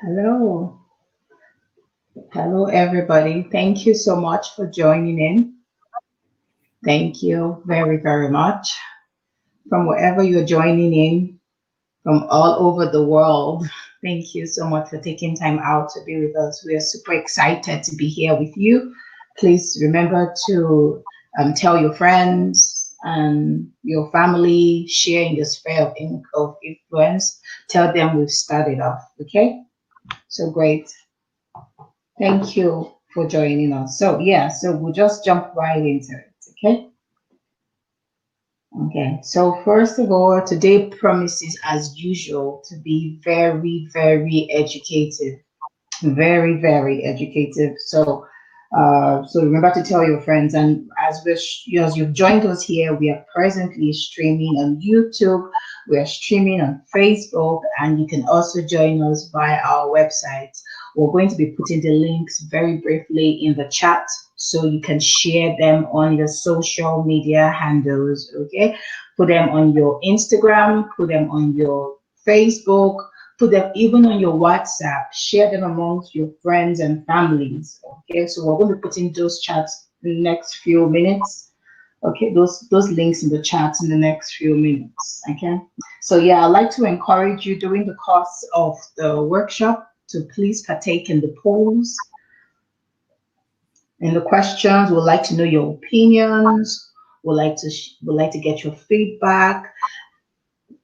Hello. Hello, everybody. Thank you so much for joining in. Thank you very, very much. From wherever you're joining in, from all over the world, thank you so much for taking time out to be with us. We are super excited to be here with you. Please remember to tell your friends and your family, share in the sphere of influence. Tell them we've started off, okay? So great. Thank you for joining us. So we'll just jump right into it, okay? Okay, so first of all, today promises as usual to be very, very educative, very, very educative. So remember to tell your friends. And as you've joined us here, we are presently streaming on YouTube. We are streaming on Facebook, and you can also join us via our website. We're going to be putting the links very briefly in the chat so you can share them on your social media handles. Okay, put them on your Instagram, put them on your Facebook, put them even on your WhatsApp, share them amongst your friends and families. Okay, so we're going to be putting those chats in the next few minutes. Okay, those links in the chats in the next few minutes. Okay, so yeah, I'd like to encourage you during the course of the workshop to please partake in the polls, in the questions. We'd like to know your opinions. We'd like to get your feedback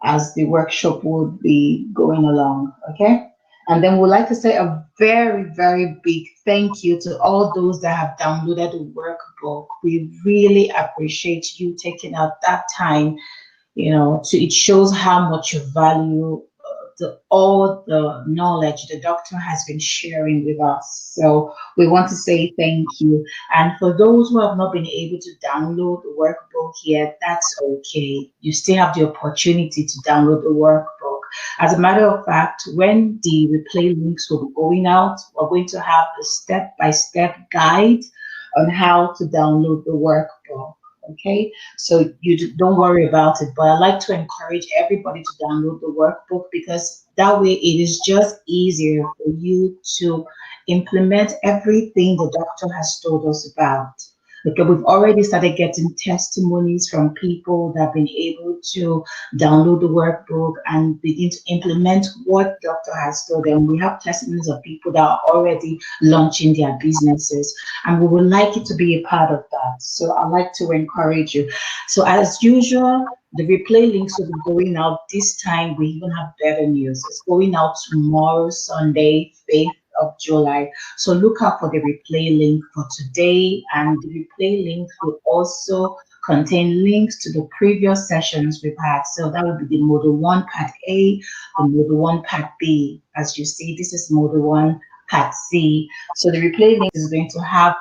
as the workshop would be going along, okay? And then we'd like to say a very, very big thank you to all those that have downloaded the workbook. We really appreciate you taking out that time, it shows how much you value all the knowledge the doctor has been sharing with us. So we want to say thank you. And for those who have not been able to download the workbook yet, that's okay. You still have the opportunity to download the workbook. As a matter of fact, when the replay links will be going out, we're going to have a step-by-step guide on how to download the workbook. Okay, so don't worry about it, but I like to encourage everybody to download the workbook because that way it is just easier for you to implement everything the doctor has told us about. Okay, we've already started getting testimonies from people that have been able to download the workbook and begin to implement what doctor has told them. We have testimonies of people that are already launching their businesses, and we would like you to be a part of that. So I'd like to encourage you. So as usual, the replay links will be going out this time. We even have better news. It's going out tomorrow, Sunday, 5th of July. So look out for the replay link for today, and the replay link will also contain links to the previous sessions we've had. So that will be the Model 1 Part A, the Model 1 Part B. As you see, this is Model 1 Part C. So the replay link is going to have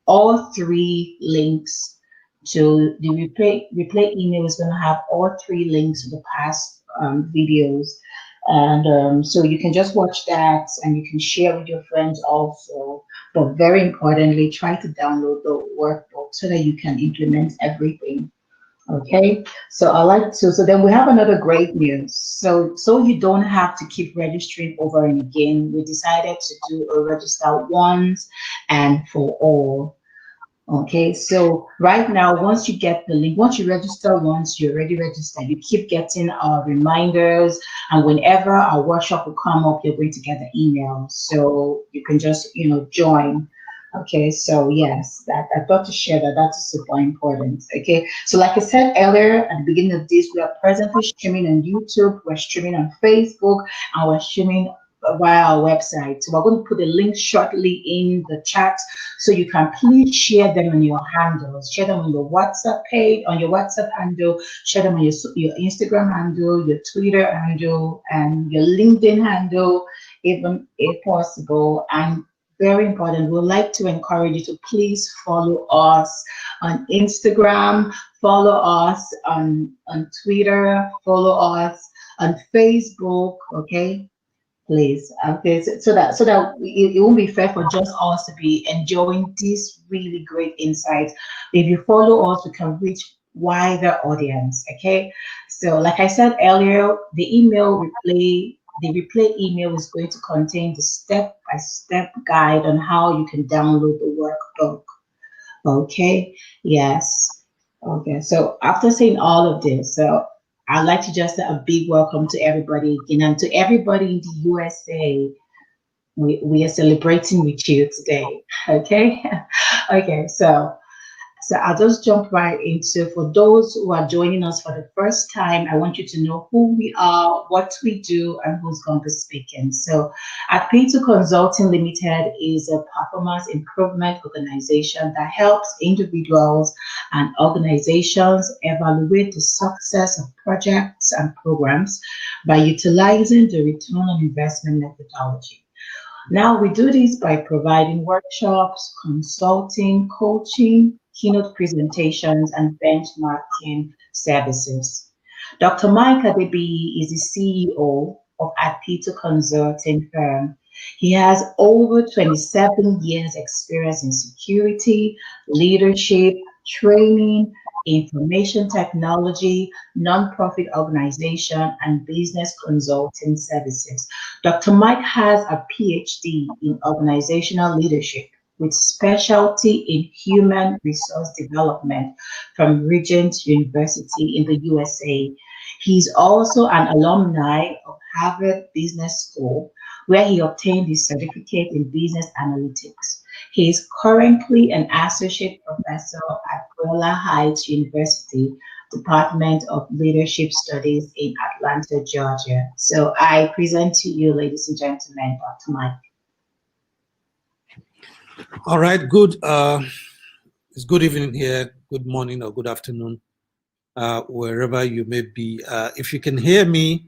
all three links to the replay email is going to have all three links to the past videos, and so you can just watch that and you can share with your friends also. But very importantly, try to download the workbook so that you can implement everything. Okay, so I like to. So then we have another great news. So you don't have to keep registering over and again. We decided to do a register once and for all. Okay, so right now, once you get the link, once you register once, you're already registered. You keep getting our reminders, and whenever our workshop will come up, you're going to get the email. So you can just, join. Okay, so yes, that I thought to share that. That's super important. Okay, so like I said earlier at the beginning of this, we are presently streaming on YouTube, we're streaming on Facebook, and we're streaming via our website. So we're going to put a link shortly in the chat so you can please share them on your handles, share them on your WhatsApp page, on your WhatsApp handle, share them on your Instagram handle, your Twitter handle, and your LinkedIn handle, even if possible. And very important, we'd like to encourage you to please follow us on Instagram, follow us on Twitter, follow us on Facebook, okay? Please, okay, so that it won't be fair for just us to be enjoying these really great insights. If you follow us, we can reach wider audience. Okay, so like I said earlier, the email replay the replay email is going to contain the step-by-step guide on how you can download the workbook. Okay, yes. Okay, so after saying all of this, so I'd like to just say a big welcome to everybody again, and to everybody in the USA. We are celebrating with you today. Okay, okay, so I'll just jump right into, for those who are joining us for the first time, I want you to know who we are, what we do, and who's going to be speaking. So at P2 Consulting Limited is a performance improvement organization that helps individuals and organizations evaluate the success of projects and programs by utilizing the return on investment methodology. Now, we do this by providing workshops, consulting, coaching, keynote presentations, and benchmarking services. Dr. Mike Adebi is the CEO of Apito Consulting Firm. He has over 27 years experience in security, leadership, training, information technology, nonprofit organization, and business consulting services. Dr. Mike has a PhD in organizational leadership with specialty in human resource development from Regent University in the USA. He's also an alumni of Harvard Business School, where he obtained his certificate in business analytics. He is currently an associate professor at Corolla Heights University, Department of Leadership Studies in Atlanta, Georgia. So I present to you, ladies and gentlemen, Dr. Mike. All right, good. It's good evening here, good morning or good afternoon, wherever you may be. If you can hear me,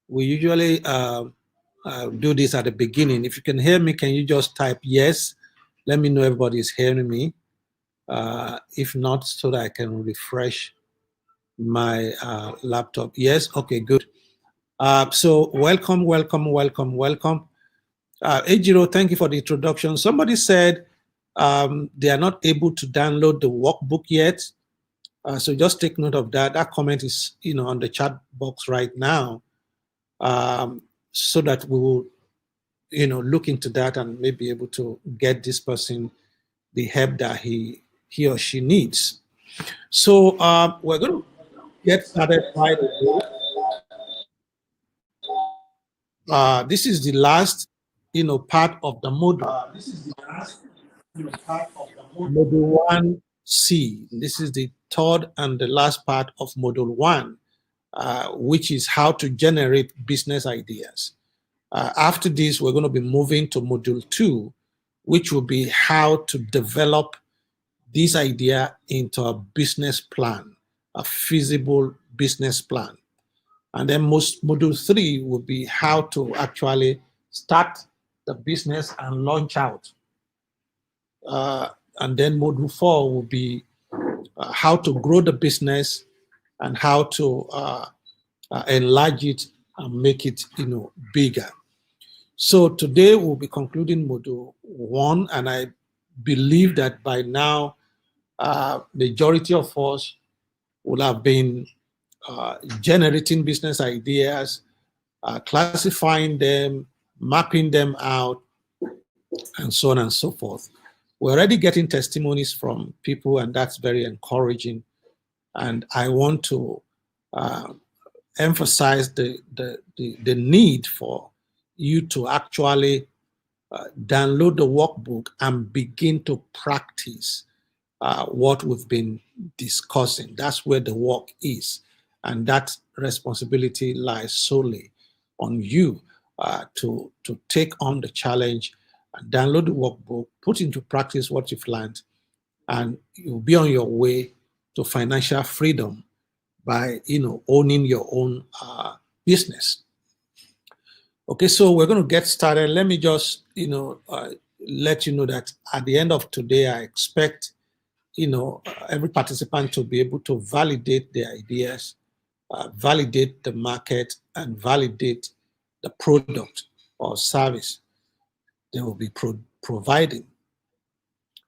we usually do this at the beginning. If you can hear me, can you just type yes? Let me know everybody is hearing me. If not, so that I can refresh my laptop. Yes, okay, good. So welcome. Ejiro, thank you for the introduction. Somebody said they are not able to download the workbook yet. So just take note of that. That comment is, on the chat box right now, so that we will, look into that and maybe able to get this person the help that he or she needs. So we're going to get started right away. This is the last, part of the module. Module 1C. This is the third and the last part of Module 1, which is how to generate business ideas. After this, we're going to be moving to Module 2, which will be how to develop this idea into a business plan, a feasible business plan. And then Module 3 will be how to actually start the business and launch out. And then Module 4 will be how to grow the business and how to enlarge it and make it, bigger. So today we'll be concluding Module 1, and I believe that by now, majority of us will have been generating business ideas, classifying them, mapping them out, and so on and so forth. We're already getting testimonies from people, and that's very encouraging. And I want to emphasize the need for you to actually download the workbook and begin to practice what we've been discussing. That's where the work is. And that responsibility lies solely on you to take on the challenge and download the workbook, put into practice what you've learned, and you'll be on your way to financial freedom by owning your own business. Okay, so we're going to get started. Let me just let you know that at the end of today, I expect every participant to be able to validate their ideas, validate the market, and validate the product or service they will be providing.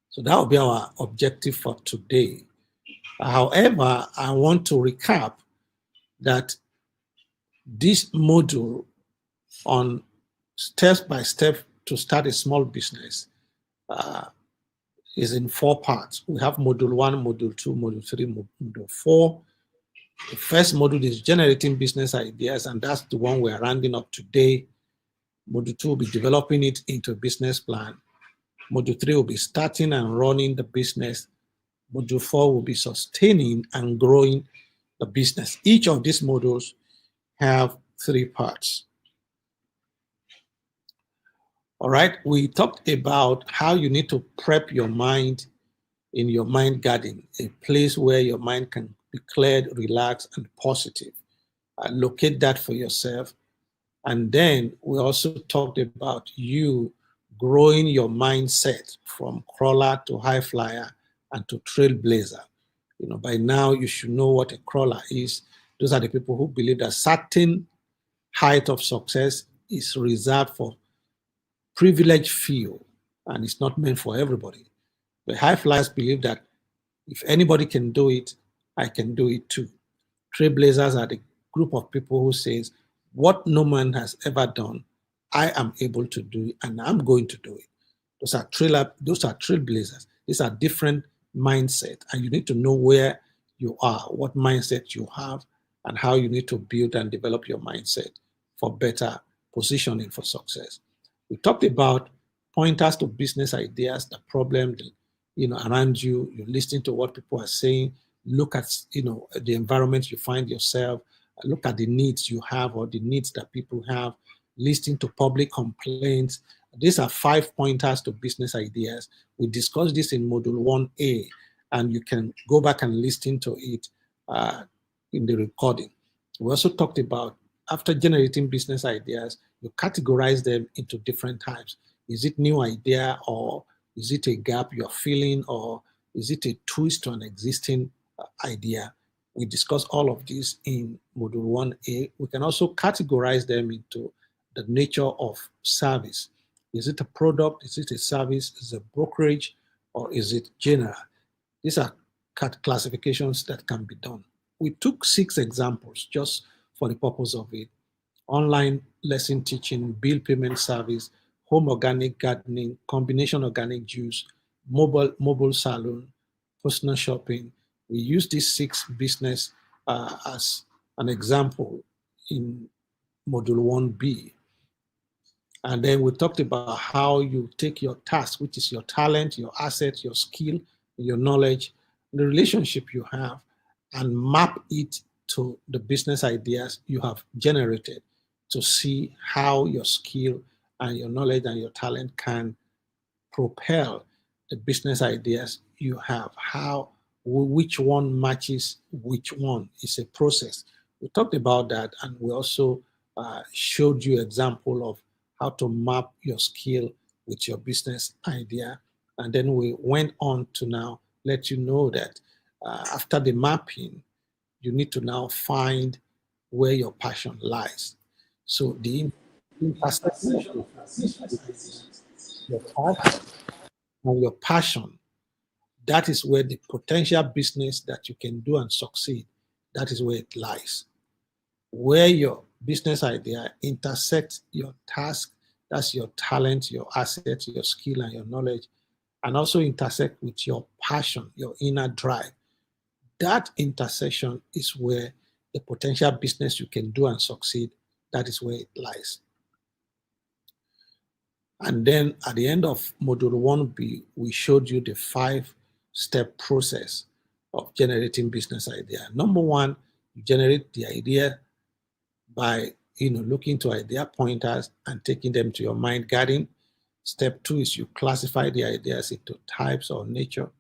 So that will be our objective for today. However, I want to recap that this module on steps by step to start a small business is in 4 parts. We have module 1, module 2, module 3, module 4. The first module is generating business ideas, and that's the one we're rounding up today. Module 2 will be developing it into a business plan. Module 3 will be starting and running the business. Module 4 will be sustaining and growing the business. Each of these modules have 3 parts. All right, we talked about how you need to prep your mind in your mind garden, a place where your mind can be cleared, relaxed, and positive. Locate that for yourself. And then we also talked about you growing your mindset from crawler to high flyer and to trailblazer. By now you should know what a crawler is. Those are the people who believe that certain height of success is reserved for privileged few, and it's not meant for everybody. The high flyers believe that if anybody can do it, I can do it too. Trailblazers are the group of people who says, what no man has ever done, I am able to do it, and I'm going to do it. Those are trailblazers. These are different mindset, and you need to know where you are, what mindset you have, and how you need to build and develop your mindset for better positioning for success. We talked about pointers to business ideas, the problem, around you. You're listening to what people are saying. Look at, the environment you find yourself. Look at the needs you have or the needs that people have. Listening to public complaints. These are 5 pointers to business ideas. We discussed this in module 1A, and you can go back and listen to it in the recording. We also talked about, after generating business ideas, you categorize them into different types. Is it new idea, or is it a gap you're filling, or is it a twist to an existing idea? We discussed all of this in module 1A. We can also categorize them into the nature of service. Is it a product? Is it a service? Is it a brokerage? Or is it general? These are classifications that can be done. We took 6 examples just for the purpose of it. Online lesson teaching, bill payment service, home organic gardening, combination organic juice, mobile salon, personal shopping. We use these 6 business as an example in module 1B. And then we talked about how you take your task, which is your talent, your asset, your skill, your knowledge, the relationship you have, and map it to the business ideas you have generated to see how your skill and your knowledge and your talent can propel the business ideas you have. Which one matches which one is a process. We talked about that, and we also showed you example of how to map your skill with your business idea. And then we went on to now let you know that after the mapping, you need to now find where your passion lies. So the intersection of your passion and your passion, that is where the potential business that you can do and succeed, that is where it lies. Where your business idea intersects your task, that's your talent, your assets, your skill, and your knowledge, and also intersect with your passion, your inner drive. That intersection is where the potential business you can do and succeed, that is where it lies. And then at the end of module 1B, we showed you the 5-step process of generating business idea. Number 1, you generate the idea by looking to idea pointers and taking them to your mind garden. Step 2 is you classify the ideas into types or nature.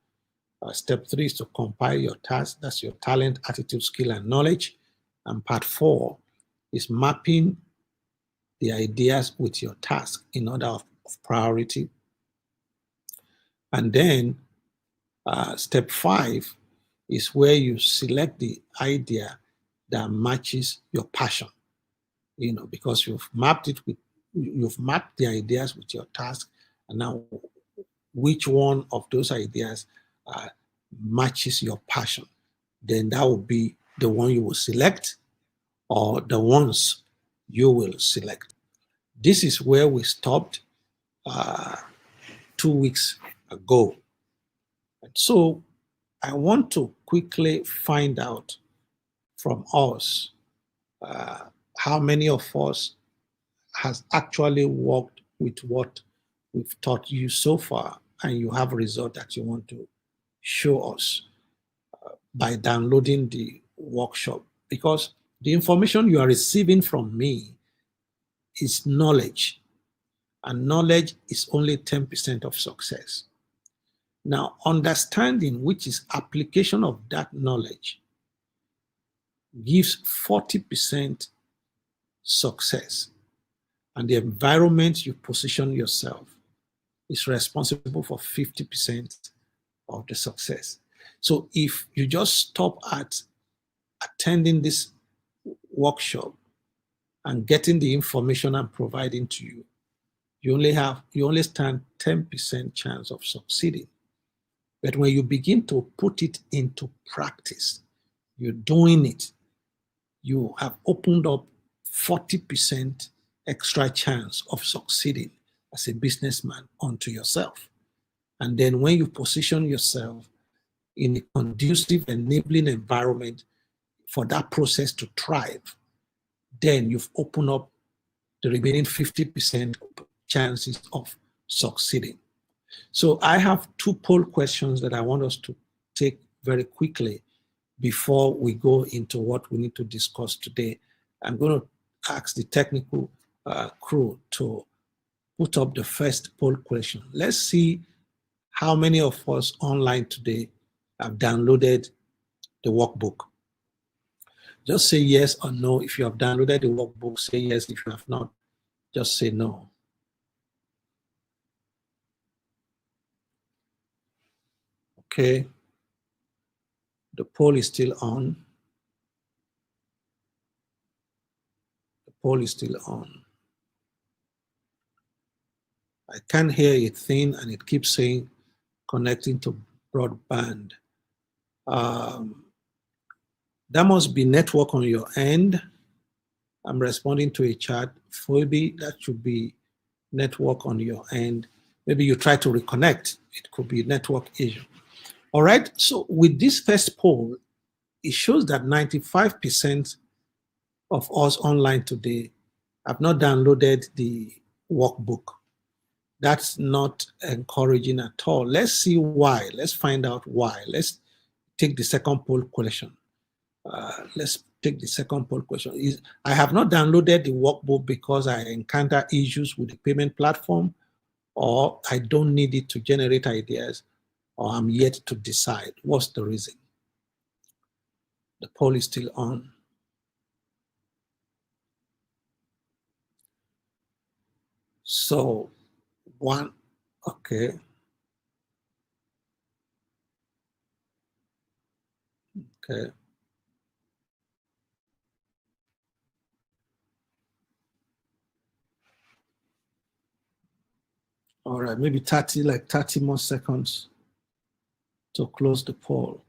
Step 3 is to compile your task. That's your talent, attitude, skill, and knowledge. And part 4 is mapping the ideas with your task in order of priority. And then step 5 is where you select the idea that matches your passion. Because you've mapped the ideas with your task, and now which one of those ideas matches your passion, then that will be the one you will select, or the ones you will select. This is where we stopped 2 weeks ago. And so I want to quickly find out from us how many of us has actually worked with what we've taught you so far, and you have a result that you want to show us by downloading the workshop. Because the information you are receiving from me is knowledge, and knowledge is only 10% of success. Now, understanding, which is application of that knowledge, gives 40% success. And the environment you position yourself is responsible for 50% of the success. So if you just stop at attending this workshop and getting the information I'm providing to you, you only stand 10% chance of succeeding. But when you begin to put it into practice, you're doing it, you have opened up 40% extra chance of succeeding as a businessman unto yourself. And then when you position yourself in a conducive, enabling environment for that process to thrive, then you've opened up the remaining 50% chances of succeeding. So I have 2 poll questions that I want us to take very quickly before we go into what we need to discuss today. I'm going to ask the technical crew to put up the first poll question. Let's see how many of us online today have downloaded the workbook. Just say yes or no. If you have downloaded the workbook, say yes. If you have not, just say no. Okay. The poll is still on. The poll is still on. I can't hear a thing, and it keeps saying connecting to broadband. That must be network on your end. I'm responding to a chat. Phoebe, that should be network on your end. Maybe you try to reconnect. It could be network issue. All right. So with this first poll, it shows that 95% of us online today have not downloaded the workbook. That's not encouraging at all. Let's see why. Let's find out why. Let's take the second poll question. Let's take the second poll question. I have not downloaded the workbook because I encounter issues with the payment platform, or I don't need it to generate ideas, or I'm yet to decide. What's the reason? The poll is still on. So, one, okay. Okay. All right, maybe 30 more seconds to close the poll.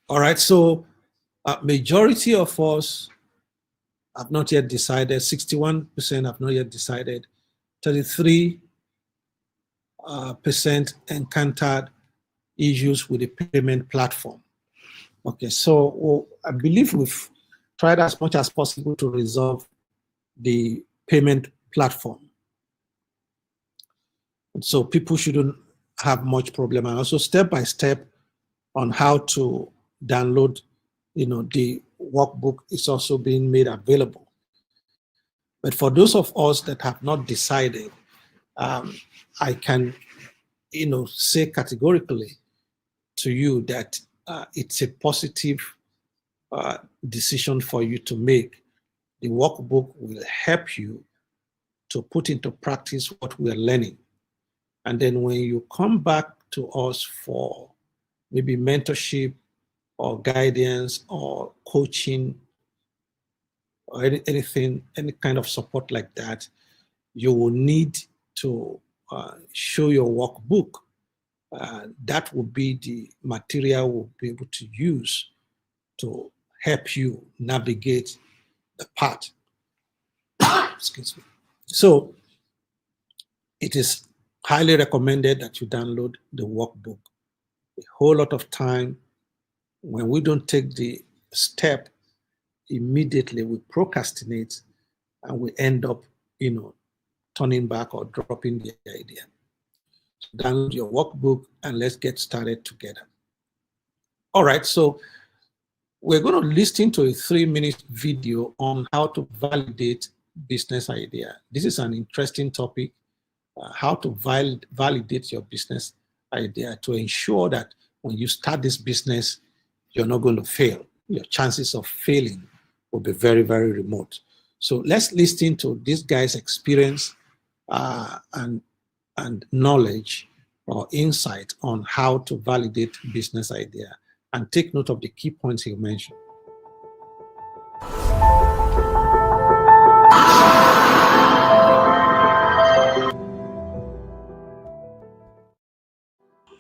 All right, so majority of us have not yet decided. 61% have not yet decided. 33% encountered issues with the payment platform. Okay, so I believe we've tried as much as possible to resolve the payment platform. And so people shouldn't have much problem. And also step by step on how to download, the workbook is also being made available. But for those of us that have not decided, I can, say categorically to you that it's a positive decision for you to make. The workbook will help you to put into practice what we are learning. And then when you come back to us for maybe mentorship or guidance or coaching or anything, any kind of support like that, you will need to show your workbook. That will be the material we'll be able to use to help you navigate the path. Excuse me. So it is highly recommended that you download the workbook. A whole lot of time, when we don't take the step immediately, we procrastinate and we end up, turning back or dropping the idea. So download your workbook and let's get started together. All right, so we're going to listen to a 3-minute video on how to validate business idea. This is an interesting topic, how to validate your business idea to ensure that when you start this business, you're not going to fail. Your chances of failing will be very, very remote. So let's listen to this guy's experience and knowledge or insight on how to validate business idea, and take note of the key points he mentioned.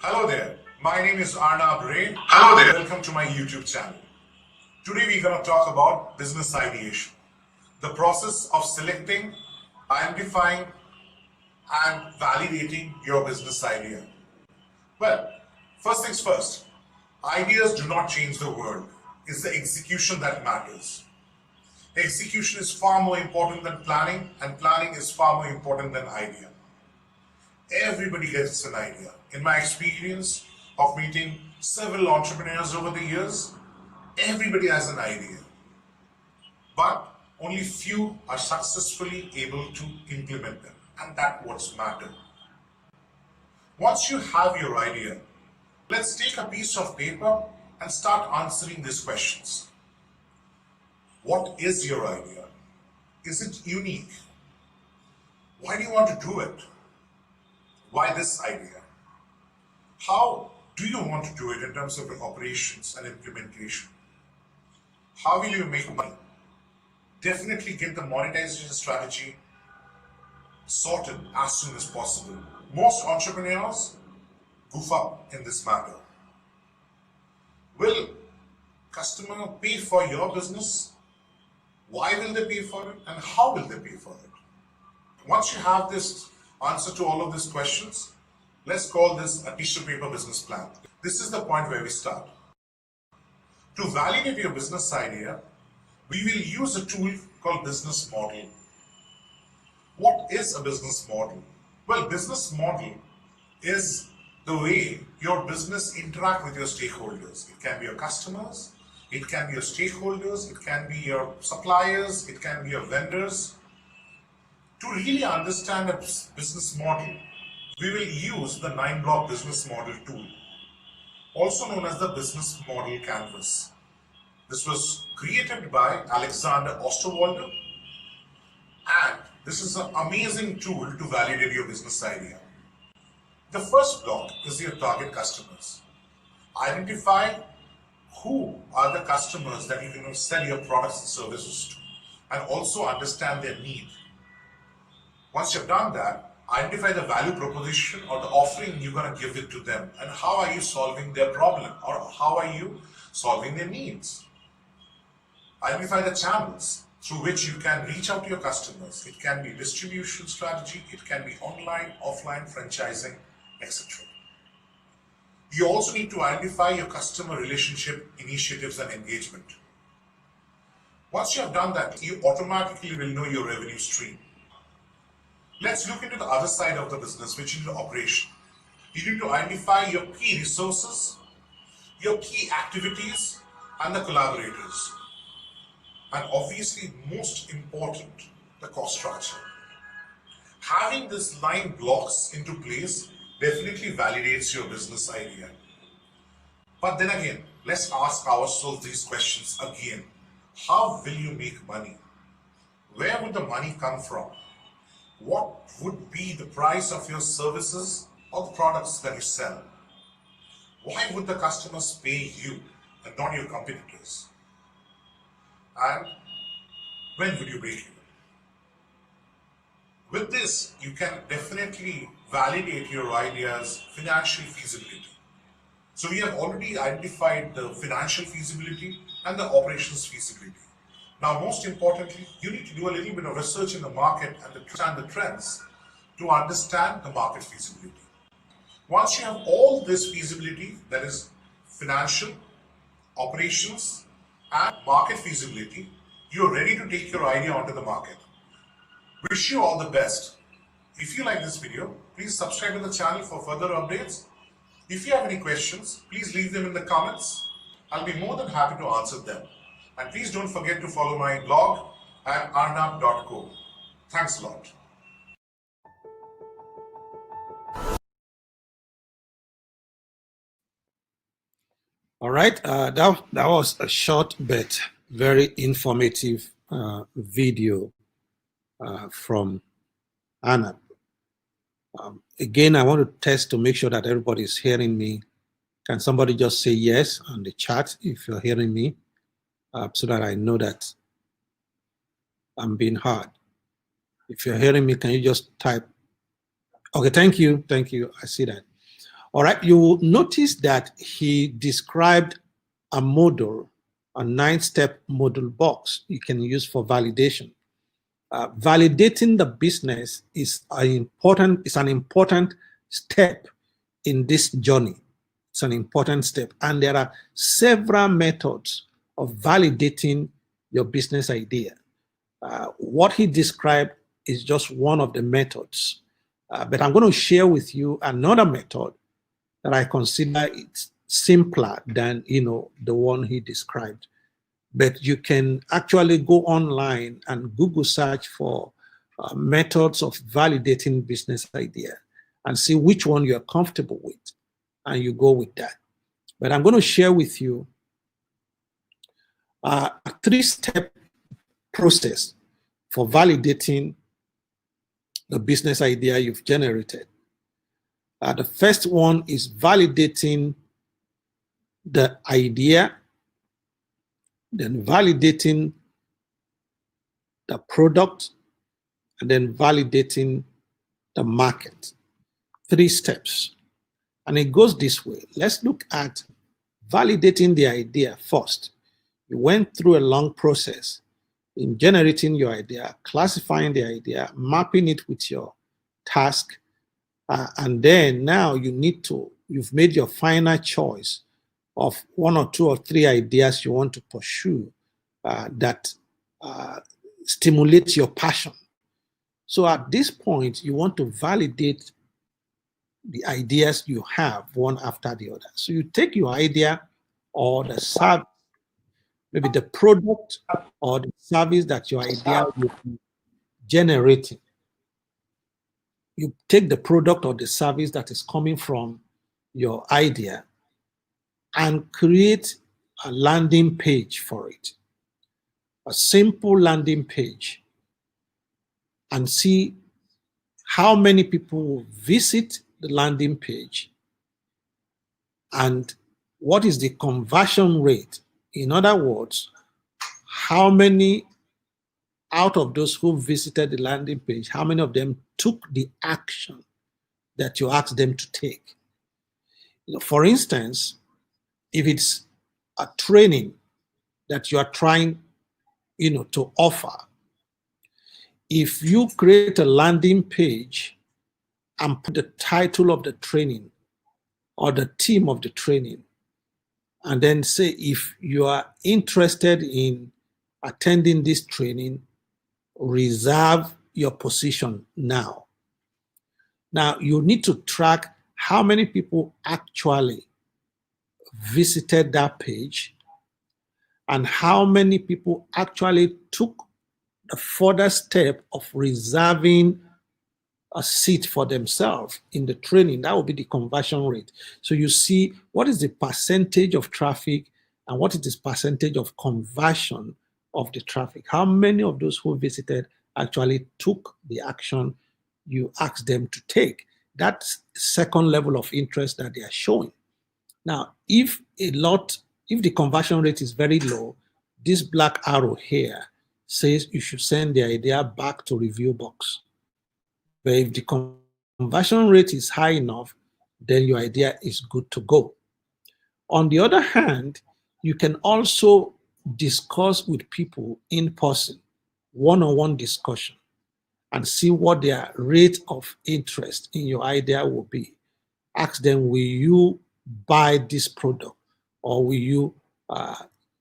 Hello there, my name is Arnab Ray. Hello there. Welcome to my YouTube channel. Today we're going to talk about business ideation. The process of selecting, identifying and validating your business idea. Well, first things first, ideas do not change the world. It's the execution that matters. Execution is far more important than planning, and planning is far more important than idea. Everybody gets an idea. In my experience of meeting several entrepreneurs over the years, everybody has an idea. But only few are successfully able to implement them, and that's what's matter. Once you have your idea, let's take a piece of paper and start answering these questions. What is your idea? Is it unique? Why do you want to do it? Why this idea? How do you want to do it in terms of operations and implementation? How will you make money? Definitely get the monetization strategy sorted as soon as possible. Most entrepreneurs goof up in this matter. Will customer pay for your business? Why will they pay for it, and how will they pay for it? Once you have this answer to all of these questions, let's call this a tissue paper business plan. This is the point where we start. To validate your business idea, we will use a tool called business model. What is a business model? Well, business model is the way your business interact with your stakeholders. It can be your customers, it can be your stakeholders, it can be your suppliers, it can be your vendors. To really understand a business model, we will use the 9-block business model tool, also known as the business model canvas. This was created by Alexander Osterwalder, and this is an amazing tool to validate your business idea. The first block is your target customers. Identify who are the customers that you can sell your products and services to, and also understand their need. Once you've done that, identify the value proposition or the offering you're going to give it to them, and how are you solving their problem, or how are you solving their needs. Identify the channels through which you can reach out to your customers. It can be distribution strategy, it can be online, offline, franchising, etc. You also need to identify your customer relationship initiatives and engagement. Once you have done that, you automatically will know your revenue stream. Let's look into the other side of the business, which is the operation. You need to identify your key resources, your key activities, and the collaborators. And obviously, most important, the cost structure. Having these 9 blocks into place definitely validates your business idea. But then again, let's ask ourselves these questions again. How will you make money? Where would the money come from? What would be the price of your services or the products that you sell? Why would the customers pay you and not your competitors? And when would you break even? With this, you can definitely validate your idea's financial feasibility. So we have already identified the financial feasibility and the operations feasibility. Now, most importantly, you need to do a little bit of research in the market and understand the trends to understand the market feasibility. Once you have all this feasibility, that is financial, operations, and market feasibility, you're ready to take your idea onto the market. Wish you all the best. If you like this video, please subscribe to the channel for further updates. If you have any questions, please leave them in the comments. I'll be more than happy to answer them. And please don't forget to follow my blog at arnab.co. Thanks a lot. All right, that was a short but very informative video from Anna. Again, I want to test to make sure that everybody is hearing me. Can somebody just say yes on the chat if you're hearing me, so that I know that I'm being heard? If you're hearing me, can you just type? Okay, thank you. Thank you. I see that. All right, you will notice that he described a model, a 9-step model box you can use for validation. Validating the business is an important step in this journey. It's an important step. And there are several methods of validating your business idea. What he described is just one of the methods. But I'm going to share with you another method that I consider it's simpler than the one he described. But you can actually go online and Google search for methods of validating business idea and see which one you're comfortable with, and you go with that. But I'm going to share with you a 3-step process for validating the business idea you've generated. The first one is validating the idea, then validating the product, and then validating the market. 3 steps. And it goes this way. Let's look at validating the idea first. You went through a long process in generating your idea, classifying the idea, mapping it with your task, and then now you've made your final choice of 1 or 2 or 3 ideas you want to pursue that stimulate your passion. So at this point, you want to validate the ideas you have one after the other. So you take your idea or the service, maybe the product or the service that your idea will be generating. You take the product or the service that is coming from your idea and create a landing page for it, a simple landing page, and see how many people will visit the landing page and what is the conversion rate. In other words, how many out of those who visited the landing page, how many of them took the action that you asked them to take? For instance, if it's a training that you are trying to offer, if you create a landing page and put the title of the training or the theme of the training, and then say if you are interested in attending this training, reserve your position now. Now you need to track how many people actually visited that page and how many people actually took the further step of reserving a seat for themselves in the training. That will be the conversion rate. So you see what is the percentage of traffic and what is the percentage of conversion of the traffic. How many of those who visited actually took the action you asked them to take? That's second level of interest that they are showing. Now, if the conversion rate is very low, this black arrow here says you should send the idea back to review box. But if the conversion rate is high enough, then your idea is good to go. On the other hand, you can also discuss with people in person, one-on-one discussion, and see what their rate of interest in your idea will be. Ask them, will you buy this product, or will you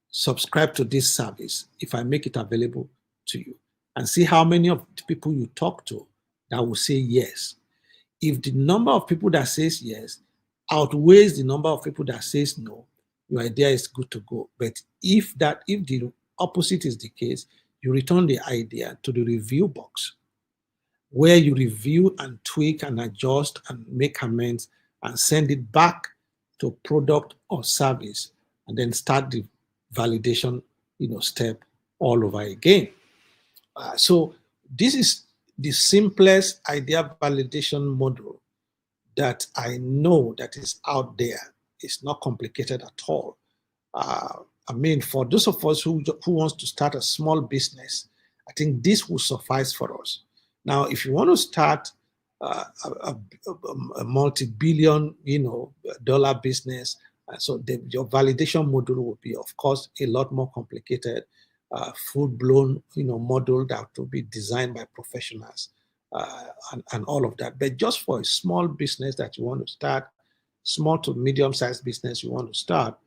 subscribe to this service if I make it available to you? And see how many of the people you talk to that will say yes. If the number of people that says yes outweighs the number of people that says no, your idea is good to go. But if the opposite is the case, you return the idea to the review box, where you review and tweak and adjust and make amends and send it back to product or service, and then start the validation step all over again. So this is the simplest idea validation model that I know that is out there. It's not complicated at all. I mean, for those of us who wants to start a small business, I think this will suffice for us. Now, if you want to start a multi-billion, dollar business, so your validation model will be, of course, a lot more complicated, full-blown, model that will be designed by professionals and all of that. But just for a small business that you want to start, small to medium-sized business you want to start,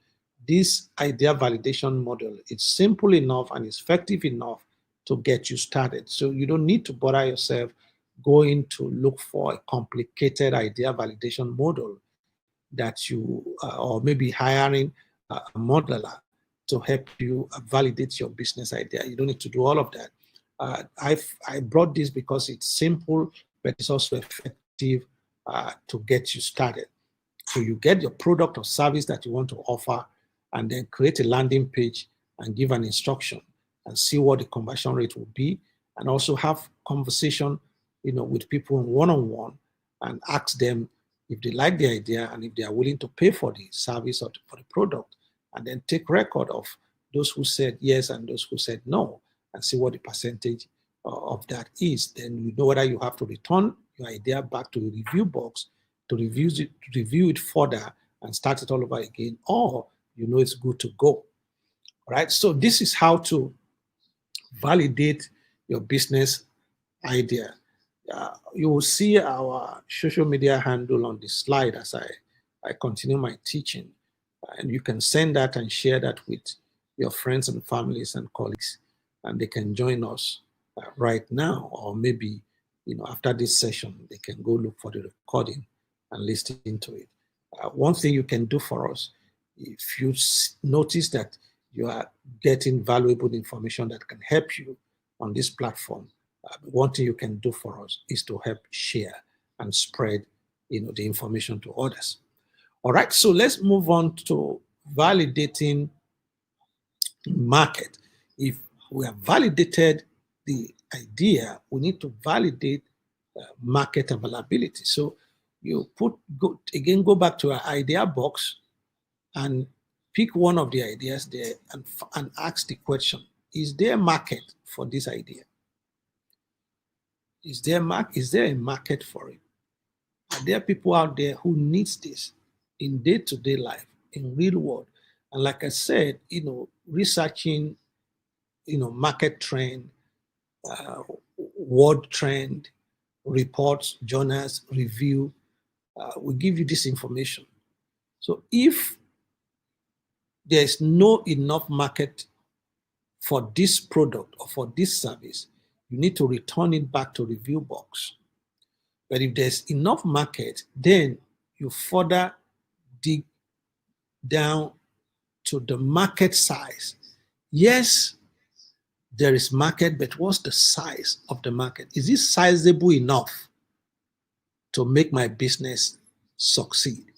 this idea validation model is simple enough and effective enough to get you started. So you don't need to bother yourself going to look for a complicated idea validation model that you, or maybe hiring a modeler to help you validate your business idea. You don't need to do all of that. I brought this because it's simple, but it's also effective to get you started. So you get your product or service that you want to offer, and then create a landing page and give an instruction and see what the conversion rate will be, and also have conversation, with people one-on-one and ask them if they like the idea and if they are willing to pay for the service or for the product, and then take record of those who said yes and those who said no, and see what the percentage of that is. Then you know whether you have to return your idea back to the review box to review it further and start it all over again, or it's good to go. All right. So this is how to validate your business idea. You will see our social media handle on the slide as I continue my teaching, and you can send that and share that with your friends and families and colleagues, and they can join us right now, or maybe after this session they can go look for the recording and listen to it. One thing you can do for us, if you notice that you are getting valuable information that can help you on this platform, one thing you can do for us is to help share and spread the information to others. All right, so let's move on to validating market. If we have validated the idea, we need to validate market availability. So you go back to our idea box and pick one of the ideas there and ask the question, is there a market for this idea? Is there a market for it? Are there people out there who needs this in day-to-day life, in real world? And like I said, researching, market trend, world trend, reports, journals, review, will give you this information. So if there's no enough market for this product or for this service, you need to return it back to review box. But if there's enough market, then you further dig down to the market size. Yes, there is market, but what's the size of the market? Is it sizable enough to make my business succeed?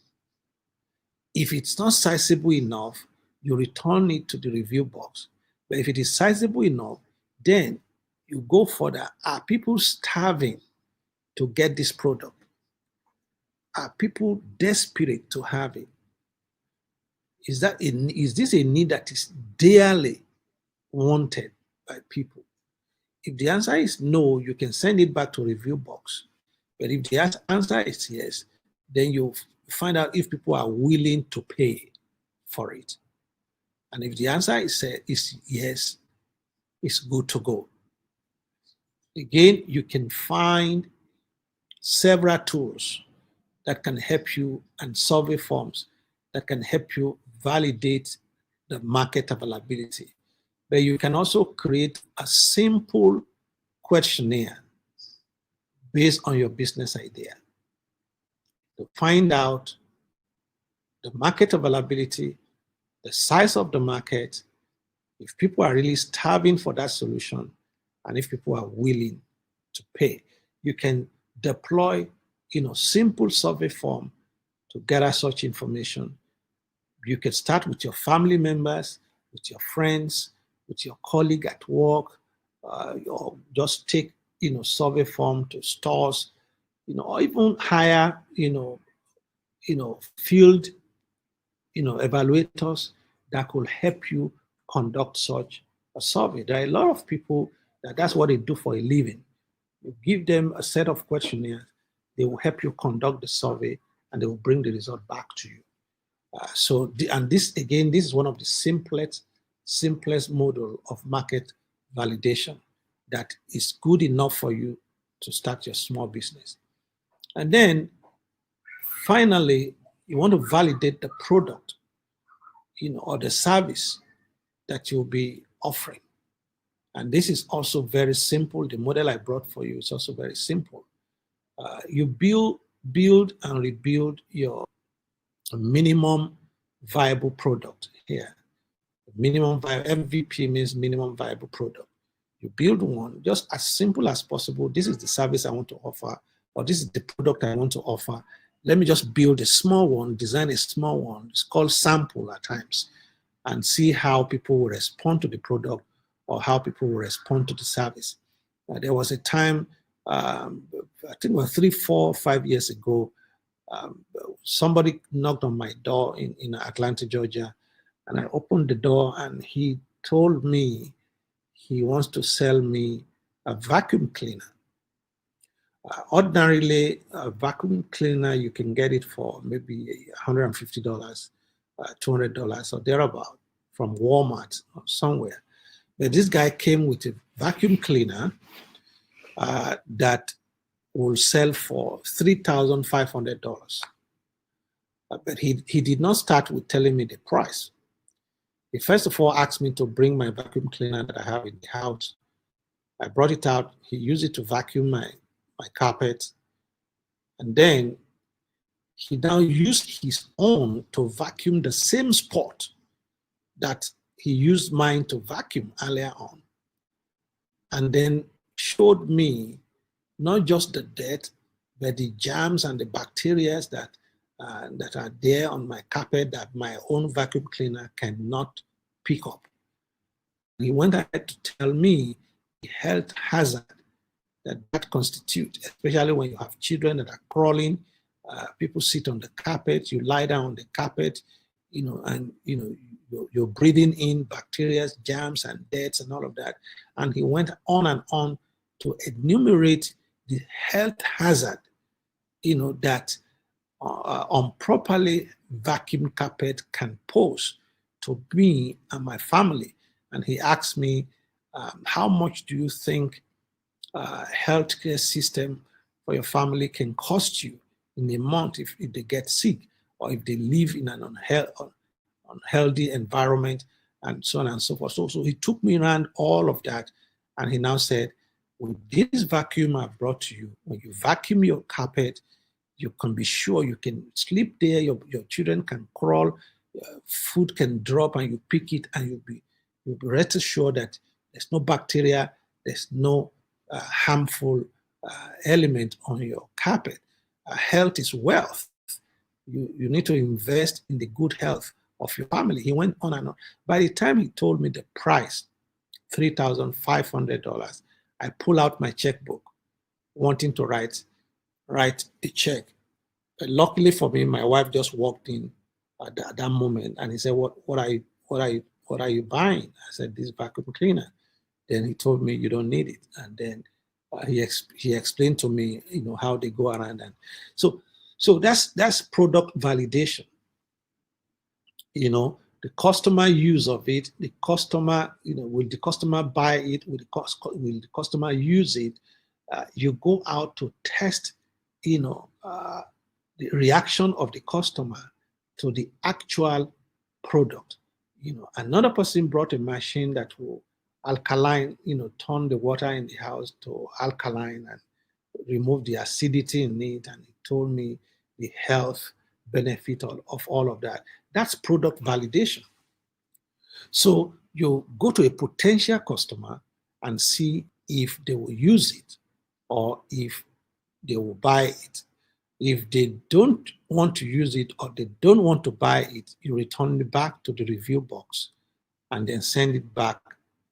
If it's not sizable enough, you return it to the review box. But if it is sizable enough, then you go further. Are people starving to get this product? Are people desperate to have it? Is this a need that is dearly wanted by people? If the answer is no, you can send it back to review box But if the answer is yes, then you find out if people are willing to pay for it. And if the answer is yes, it's good to go. Again, you can find several tools that can help you and survey forms that can help you validate the market availability. But you can also create a simple questionnaire based on your business idea to find out the market availability, the size of the market, if people are really starving for that solution, and if people are willing to pay. You can deploy, simple survey form to gather such information. You can start with your family members, with your friends, with your colleague at work, or just take, survey form to stores, or even hire, field, evaluators that could help you conduct such a survey. There are a lot of people that's what they do for a living. You give them a set of questionnaires, they will help you conduct the survey, and they will bring the result back to you. This is one of the simplest model of market validation that is good enough for you to start your small business. And then finally, you want to validate the product, or the service that you'll be offering. And this is also very simple. The model I brought for you is also very simple. You build and rebuild your minimum viable product here. MVP means minimum viable product. You build one just as simple as possible. This is the service I want to offer, or this is the product I want to offer. Let me just build a small one, design a small one. It's called sample at times, and see how people will respond to the product or how people will respond to the service. There was a time, I think it was 3, 4, 5 years ago, somebody knocked on my door in Atlanta, Georgia, and I opened the door, and he told me he wants to sell me a vacuum cleaner. Ordinarily, a vacuum cleaner, you can get it for maybe $150, $200 or thereabout from Walmart or somewhere. But this guy came with a vacuum cleaner that will sell for $3,500. But he did not start with telling me the price. He first of all asked me to bring my vacuum cleaner that I have in the house. I brought it out. He used it to vacuum my carpet. And then he now used his own to vacuum the same spot that he used mine to vacuum earlier on. And then showed me not just the dirt, but the germs and the bacteria that are there on my carpet that my own vacuum cleaner cannot pick up. He went ahead to tell me the health hazard that constitutes, especially when you have children that are crawling, people sit on the carpet, you lie down on the carpet, and you're breathing in bacteria, germs, and dirt and all of that. And he went on and on to enumerate the health hazard, that improperly vacuumed carpet can pose to me and my family. And he asked me, how much do you think healthcare system for your family can cost you in a month if they get sick, or if they live in an unhealthy environment, and so on and so forth. So he took me around all of that, and he now said, with this vacuum I've brought to you, when you vacuum your carpet, you can be sure you can sleep there, your children can crawl, food can drop, and you pick it, and you'll be rest assured that there's no bacteria, there's no harmful element on your carpet. Health is wealth. You need to invest in the good health of your family. He went on and on. By the time he told me the price, $3,500, I pull out my checkbook, wanting to write the check. But luckily for me, my wife just walked in at that moment, and he said, "What are you buying?" I said, "This vacuum cleaner." Then he told me, "You don't need it." And then He explained to me, how they go around, and so that's product validation. The customer use of it, the customer, will the customer buy it? Will the customer use it? You go out to test, the reaction of the customer to the actual product. Another person brought a machine that will alkaline, turn the water in the house to alkaline and remove the acidity in it. And he told me the health benefit of all of that. That's product validation. So you go to a potential customer and see if they will use it or if they will buy it. If they don't want to use it or they don't want to buy it, you return it back to the review box and then send it back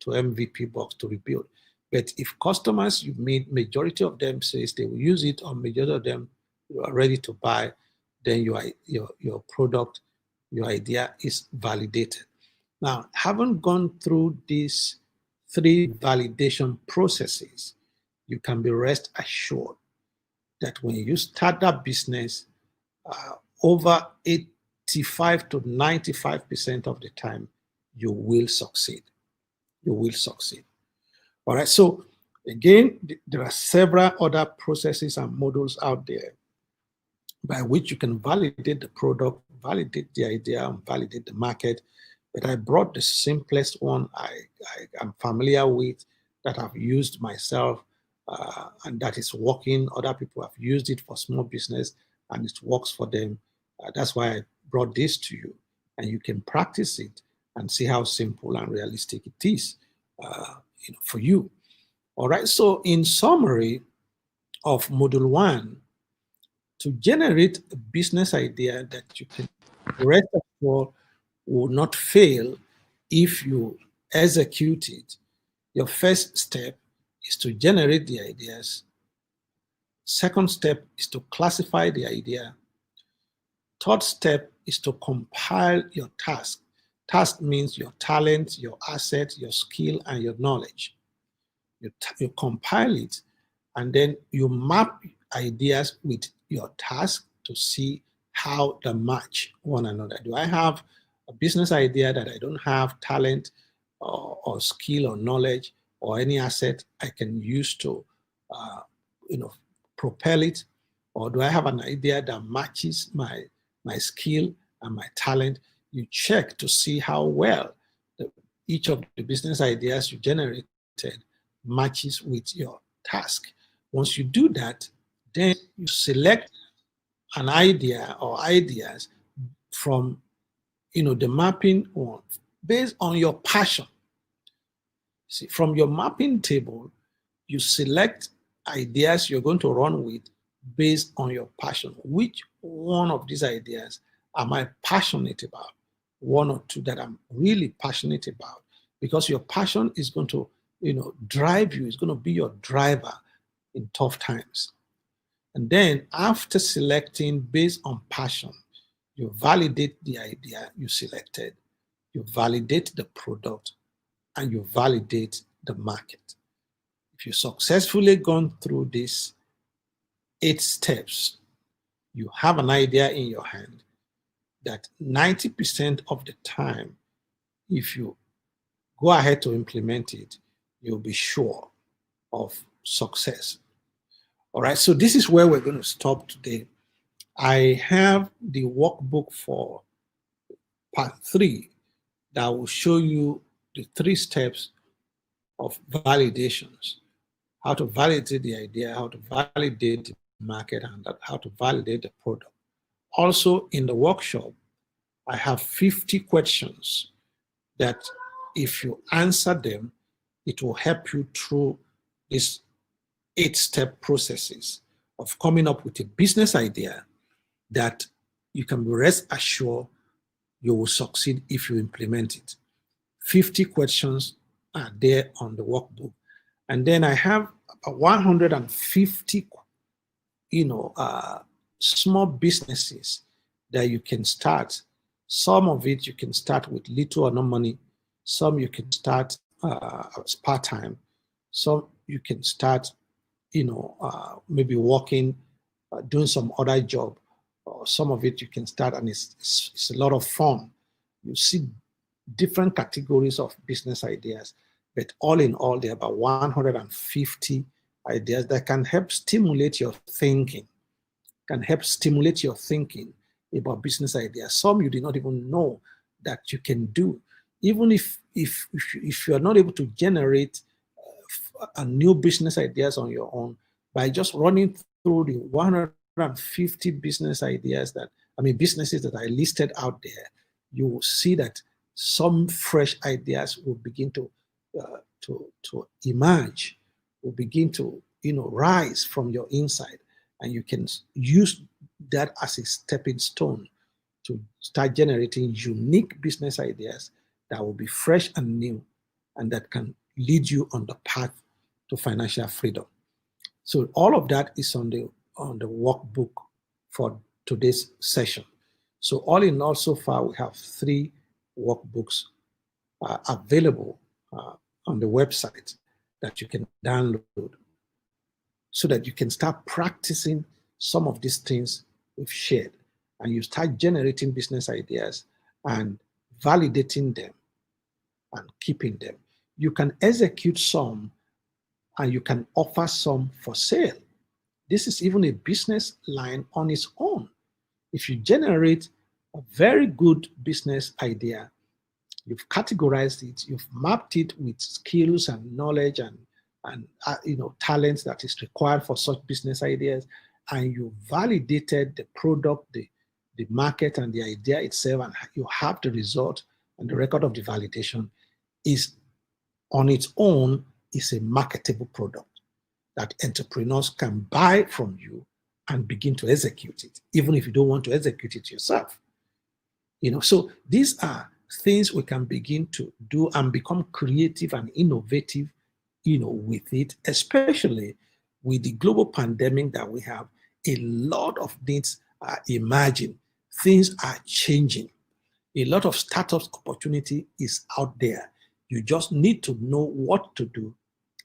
to MVP box to rebuild. But if customers you meet, majority of them says they will use it or majority of them are ready to buy, then your product, your idea is validated. Now, having gone through these 3 validation processes, you can be rest assured that when you start that business, over 85 to 95% of the time, you will succeed. You will succeed. All right. So again, there are several other processes and models out there by which you can validate the product, validate the idea, and validate the market. But I brought the simplest one I am familiar with, that I've used myself, and that is working. Other people have used it for small business and it works for them. That's why I brought this to you, and you can practice it and see how simple and realistic it is for you. All right. So in summary of module 1, to generate a business idea that you can rest assured will not fail if you execute it, your first step is to generate the ideas. Second step is to classify the idea. Third step is to compile your task. Task means your talent, your asset, your skill, and your knowledge. You compile it, and then you map ideas with your task to see how they match one another. Do I have a business idea that I don't have talent or skill or knowledge or any asset I can use to propel it? Or do I have an idea that matches my skill and my talent? You check to see how well each of the business ideas you generated matches with your task. Once you do that, then you select an idea or ideas from the mapping one based on your passion. See, from your mapping table, you select ideas you're going to run with based on your passion. Which one of these ideas am I passionate about? One or two that I'm really passionate about, because your passion is going to drive you. It's going to be your driver in tough times. And then after selecting based on passion, you validate the idea you selected, you validate the product, and you validate the market. If you successfully gone through these 8 steps, you have an idea in your hand that 90% of the time, if you go ahead to implement it, you'll be sure of success. All right, so this is where we're going to stop today. I have the workbook for part 3 that will show you the 3 steps of validations: how to validate the idea, how to validate the market, and how to validate the product. Also in the workshop, I have 50 questions that if you answer them, it will help you through these 8-step processes of coming up with a business idea that you can rest assured you will succeed if you implement it. 50 questions are there on the workbook. And then I have about 150, small businesses that you can start. Some of it you can start with little or no money. Some you can start as part-time. Some you can start maybe working, doing some other job, or some of it you can start, and it's a lot of fun. You see different categories of business ideas, but all in all, there are about 150 ideas that can help stimulate your thinking, about business ideas. Some you did not even know that you can do. Even if you're not able to generate a new business ideas on your own, by just running through the 150 businesses that I listed out there, you will see that some fresh ideas will begin to emerge, will begin to rise from your inside, and you can use that as a stepping stone to start generating unique business ideas that will be fresh and new, and that can lead you on the path to financial freedom. So all of that is on the workbook for today's session. So all in all, so far we have 3 workbooks available on the website that you can download, so that you can start practicing some of these things we've shared, and you start generating business ideas and validating them and keeping them. You can execute some, and you can offer some for sale. This is even a business line on its own. If you generate a very good business idea, you've categorized it, you've mapped it with skills and knowledge and talents that is required for such business ideas, and you validated the product, the market, and the idea itself, and you have the result and the record of the validation, is on its own is a marketable product that entrepreneurs can buy from you and begin to execute it, even if you don't want to execute it yourself. So these are things we can begin to do and become creative and innovative, with it, especially with the global pandemic that we have. A lot of things are emerging. Things are changing. A lot of startups opportunity is out there. You just need to know what to do,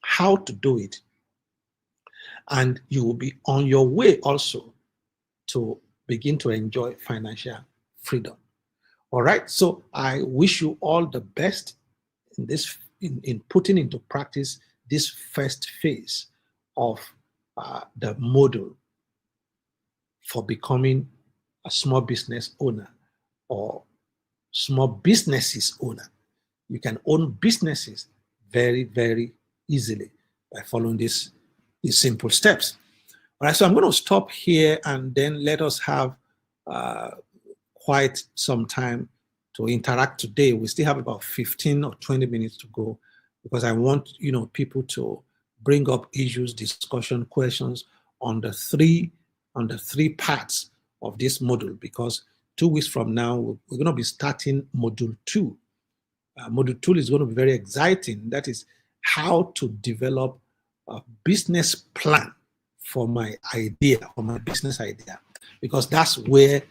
how to do it, and you will be on your way also to begin to enjoy financial freedom. All right, so I wish you all the best in this, in putting into practice this first phase of the model for becoming a small business owner or small businesses owner. You can own businesses very, very easily by following these simple steps. All right, so I'm going to stop here, and then let us have quite some time to interact today. We still have about 15 or 20 minutes to go, because I want people to bring up issues, discussion, questions on the three parts of this module, because 2 weeks from now we're going to be starting module 2. Module 2 is going to be very exciting. That is how to develop a business plan for my idea, for my business idea, because that's where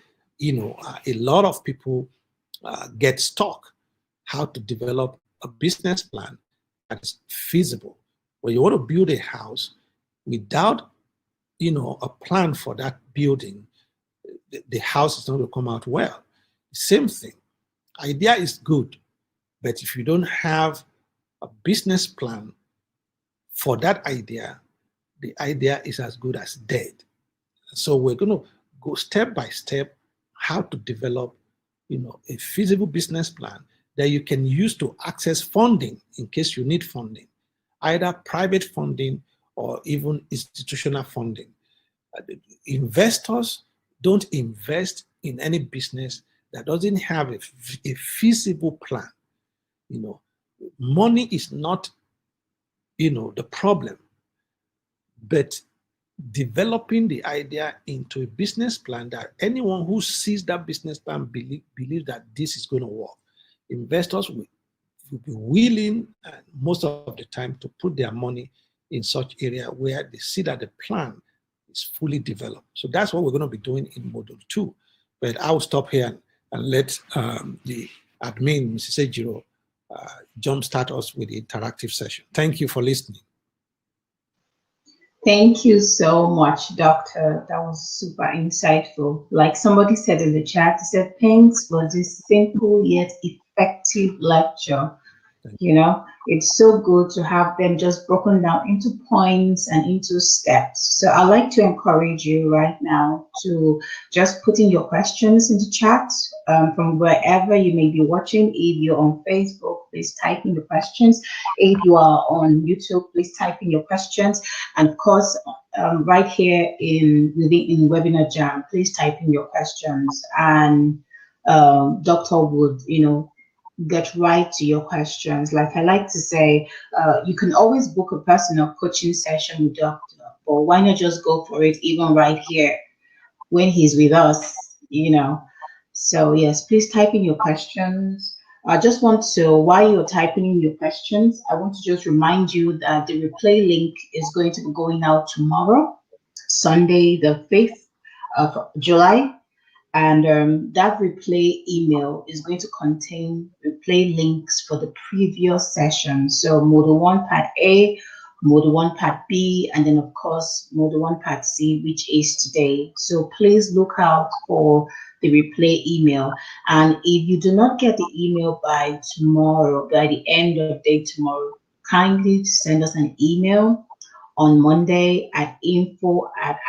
a lot of people get stuck. How to develop a business plan that is feasible. When you want to build a house without a plan for that building, the house is not going to come out well. Same thing. Idea is good, but if you don't have a business plan for that idea, the idea is as good as dead. So we're going to go step by step how to develop a feasible business plan that you can use to access funding in case you need funding, either private funding or even institutional funding. Investors don't invest in any business that doesn't have a feasible plan. Money is not the problem, but developing the idea into a business plan that anyone who sees that business plan believe that this is going to work. Investors will be willing, most of the time, to put their money in such area where they see that the plan is fully developed. So that's what we're going to be doing in module 2. But I'll stop here and let the admin, Mrs. Ejiro, jumpstart us with the interactive session. Thank you for listening. Thank you so much, Doctor. That was super insightful. Like somebody said in the chat, he said, thanks for this simple yet effective lecture. Thank You know, it's so good to have them just broken down into points and into steps. So I'd like to encourage you right now to just put in your questions in the chat from wherever you may be watching. If you're on Facebook, please type in the questions. If you are on YouTube, please type in your questions. And of course, right here in Webinar Jam, please type in your questions. And Doctor would, get right to your questions. Like I like to say, you can always book a personal coaching session with Doctor, but why not just go for it even right here when he's with us? So yes, please type in your questions. I just want to, while you're typing in your questions, I want to just remind you that the replay link is going to be going out tomorrow, Sunday, the 5th of July. And that replay email is going to contain replay links for the previous session. So Model 1 Part A, Model 1 Part B, and then of course Model 1 Part C, which is today. So please look out for the replay email. And if you do not get the email by tomorrow, by the end of the day tomorrow, kindly send us an email on Monday at info at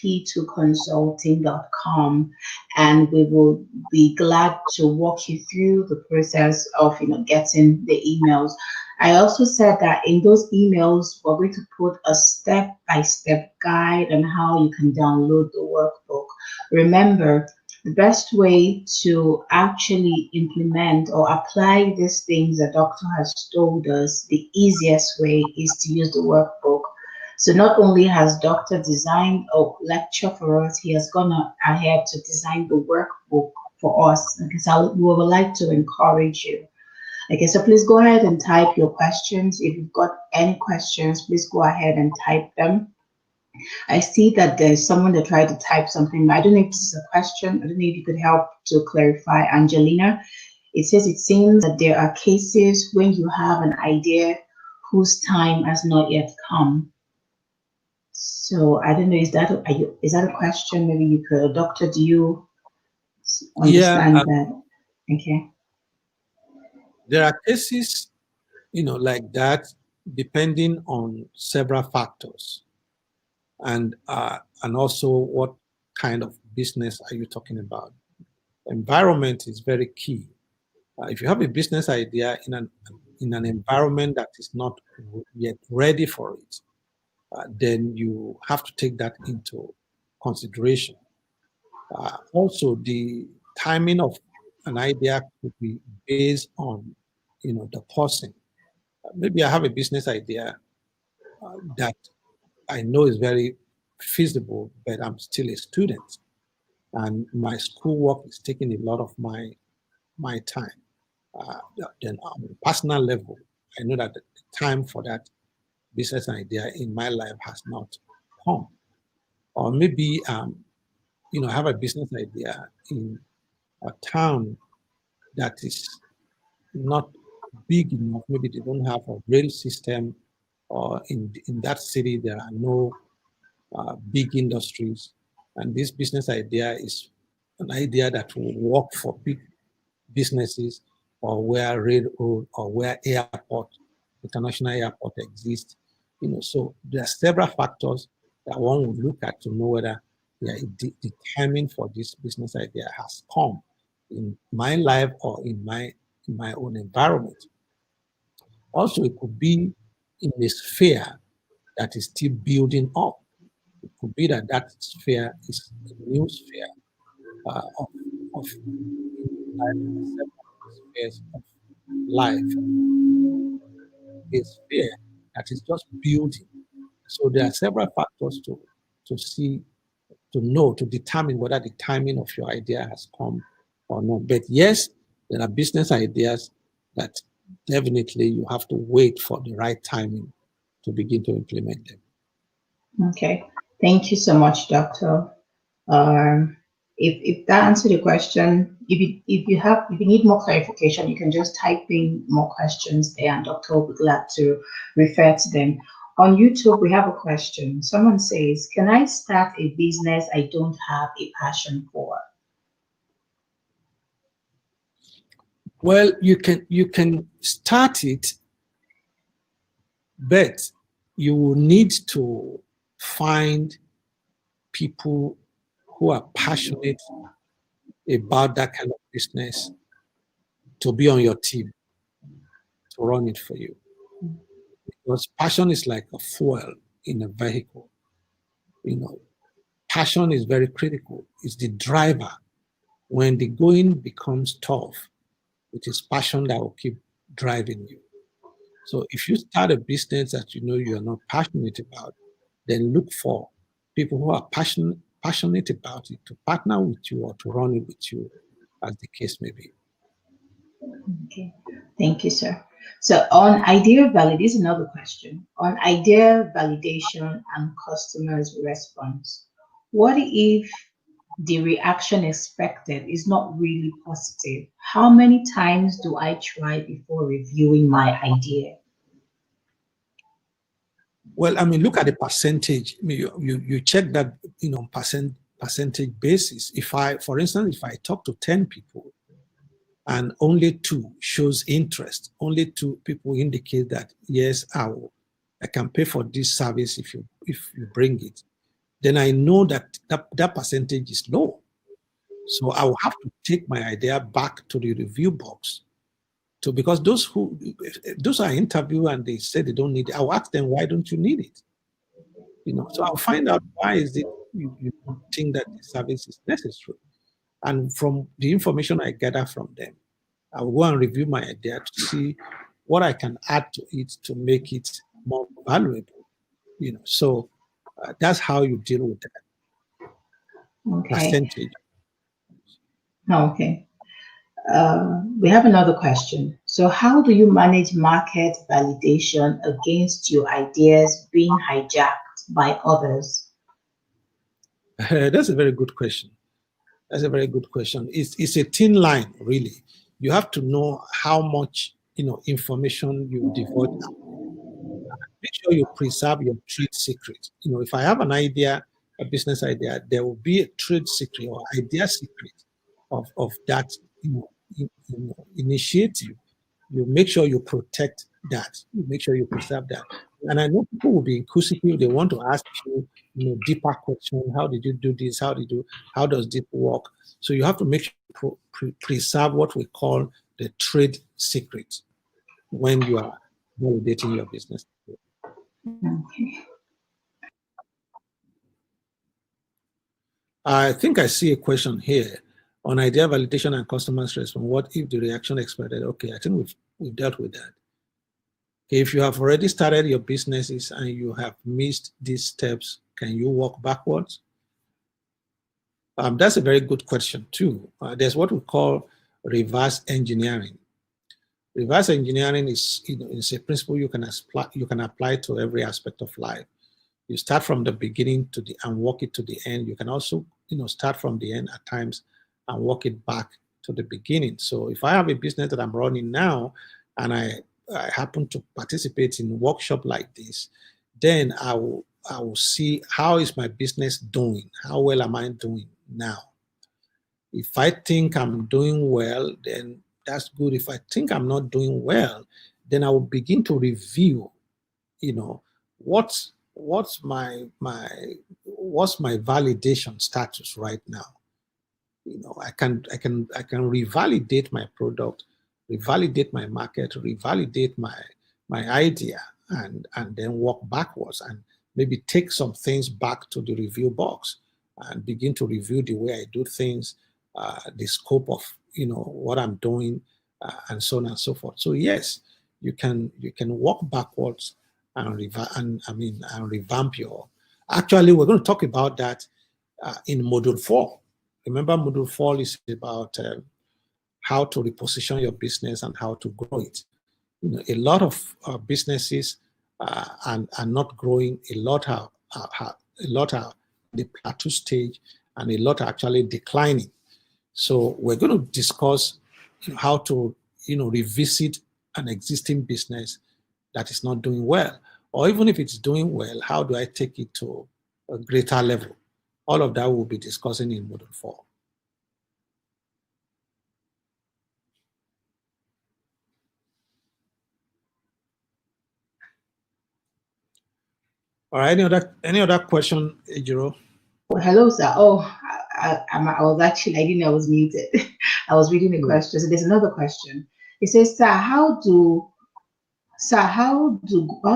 p2consulting.com, and we will be glad to walk you through the process of getting the emails. I also said that in those emails we're going to put a step-by-step guide on how you can download the workbook. Remember, the best way to actually implement or apply these things that Doctor has told us, the easiest way is to use the workbook. So not only has Doctor designed a lecture for us, he has gone ahead to design the workbook for us, because we would like to encourage you. Okay, so please go ahead and type your questions. If you've got any questions, please go ahead and type them. I see that there's someone that tried to type something. I don't know if this is a question. I don't know if you could help to clarify, Angelina. It says it seems that there are cases when you have an idea whose time has not yet come. So I don't know, is that a question? Maybe you could, Doctor, do you understand that? Okay. There are cases, like that, depending on several factors, and also what kind of business are you talking about. Environment is very key. If you have a business idea in an environment that is not yet ready for it, then you have to take that into consideration. Also, the timing of an idea could be based on, the person. Maybe I have a business idea that I know is very feasible, but I'm still a student, and my schoolwork is taking a lot of my time. Then on a personal level, I know that the time for that business idea in my life has not come. Or maybe I have a business idea in a town that is not big enough. Maybe they don't have a rail system, or in that city there are no big industries. And this business idea is an idea that will work for big businesses, or where railroad, or where international airport exists. So there are several factors that one would look at to know whether the timing for this business idea has come in my life or in my own environment. Also, it could be in a sphere that is still building up. It could be that sphere is a new sphere of life, several spheres of life, a sphere that is just building. So there are several factors to see, to know, to determine whether the timing of your idea has come or not. But yes, there are business ideas that definitely you have to wait for the right timing to begin to implement them. Okay. Thank you so much, Doctor. If that answered your question, if you need more clarification, you can just type in more questions there, and Doctor will be glad to refer to them. On YouTube, we have a question. Someone says, can I start a business I don't have a passion for? Well, you can start it, but you will need to find people who are passionate about that kind of business to be on your team to run it for you. Because passion is like a fuel in a vehicle. You know, passion is very critical. It's the driver. When the going becomes tough, it is passion that will keep driving you. So if you start a business that you know you're not passionate about, then look for people who are passionate about it to partner with you or to run it with you, as the case may be. Okay, thank you, sir. So on idea validation, this is another question. On idea validation and customers' response, what if the reaction expected is not really positive? How many times do I try before reviewing my idea? Well, I mean, look at the percentage. I mean, you check that, percentage basis. If I, for instance, if I talk to 10 people and only two shows interest, only two people indicate that yes, I can pay for this service if you bring it, then I know that percentage is low. So I will have to take my idea back to the review box. So because those are interviewed and they say they don't need it, I'll ask them, why don't you need it? So I'll find out why is it you don't think that the service is necessary. And from the information I gather from them, I will go and review my idea to see what I can add to it to make it more valuable. So that's how you deal with that Okay, percentage. okay. We have another question. So, how do you manage market validation against your ideas being hijacked by others? That's a very good question. That's a very good question. It's a thin line, really. You have to know how much information you devote. Make sure you preserve your trade secret. If I have an idea, a business idea, there will be a trade secret or idea secret of that initiative. You make sure you protect that. You make sure you preserve that. And I know people will be inquisitive. They want to ask you, deeper questions. How did you do this? How does this work? So you have to make sure you preserve what we call the trade secret when you are validating your business. Okay. I think I see a question here on idea validation and customers response. What if the reaction expected? Okay, I think we've dealt with that. Okay, if you have already started your businesses and you have missed these steps, can you walk backwards? That's a very good question too. There's what we call reverse engineering. Reverse engineering is a principle you can apply to every aspect of life. You start from the beginning and walk it to the end. You can also start from the end at times and walk it back to the beginning. So if I have a business that I'm running now and I happen to participate in a workshop like this, then I will see how is my business doing? How well am I doing now? If I think I'm doing well, then that's good. If I think I'm not doing well, then I will begin to review, what's my validation status right now. I can revalidate my product, revalidate my market, revalidate my idea, and then walk backwards and maybe take some things back to the review box and begin to review the way I do things, the scope of what I'm doing, and so on and so forth. So yes, you can walk backwards and revamp your. Actually, we're going to talk about that in module 4. Remember, module 4 is about how to reposition your business and how to grow it. A lot of businesses are not growing. A lot are the plateau stage, and a lot are actually declining. So we're going to discuss how to revisit an existing business that is not doing well, Or even if it's doing well, how do I take it to a greater level? All of that we'll be discussing in Module 4. All right, any other question, Ejiro? Well, hello, sir. Oh, I was actually, I didn't know I was muted. I was reading the question. So there's another question. It says, sir, how do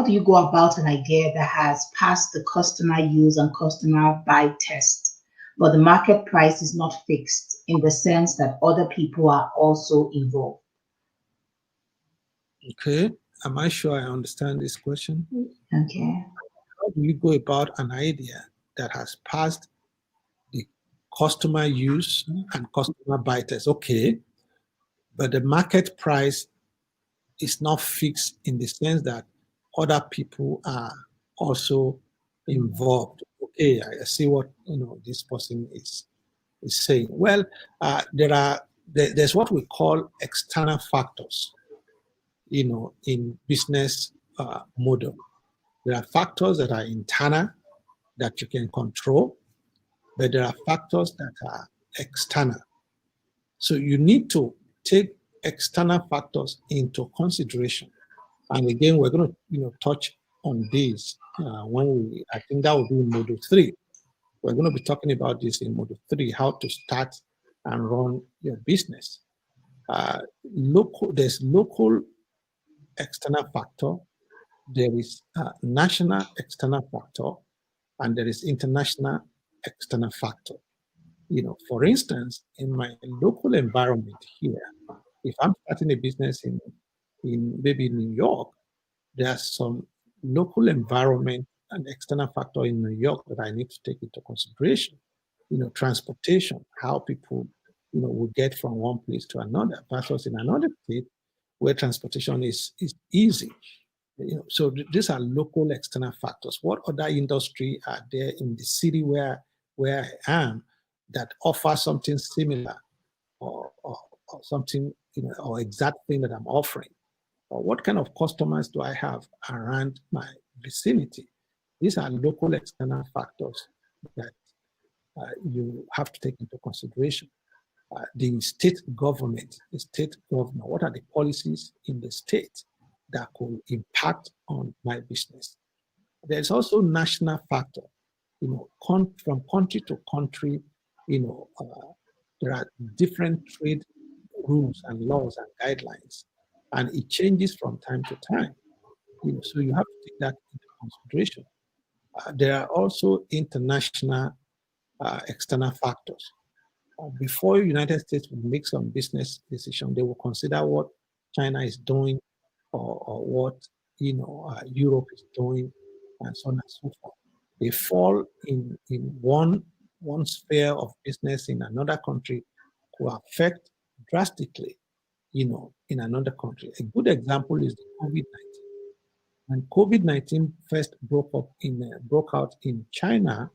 you go about an idea that has passed the customer use and customer buy test, but the market price is not fixed in the sense that other people are also involved? Okay, am I sure I understand this question? Okay. How do you go about an idea that has passed the customer use and customer buy test? Okay, but the market price is not fixed in the sense that other people are also involved. Okay, I see what this person is saying. Well, there's what we call external factors, in business model. There are factors that are internal that you can control, but there are factors that are external. So you need to take external factors into consideration. And again, we're going to touch on this I think that will be in Module 3. We're going to be talking about this in Module 3, how to start and run your business. There's local external factor, there is national external factor, and there is international external factor. For instance, in my local environment here, if I'm starting a business in maybe New York, there's some local environment and external factor in New York that I need to take into consideration. Transportation, how people, will get from one place to another, versus in another state where transportation is easy. So these are local external factors. What other industry are there in the city where I am that offer something similar or something, or exact thing that I'm offering? Or what kind of customers do I have around my vicinity? These are local external factors that you have to take into consideration. The state government, the state governor, what are the policies in the state that could impact on my business? There's also national factor. From country to country, there are different trade rules and laws and guidelines, and it changes from time to time. So you have to take that into consideration. There are also international external factors. Before United States will make some business decision, they will consider what China is doing, or what Europe is doing, and so on and so forth. They fall in one sphere of business in another country will affect drastically, in another country. A good example is the COVID-19. When COVID-19 first broke out in China,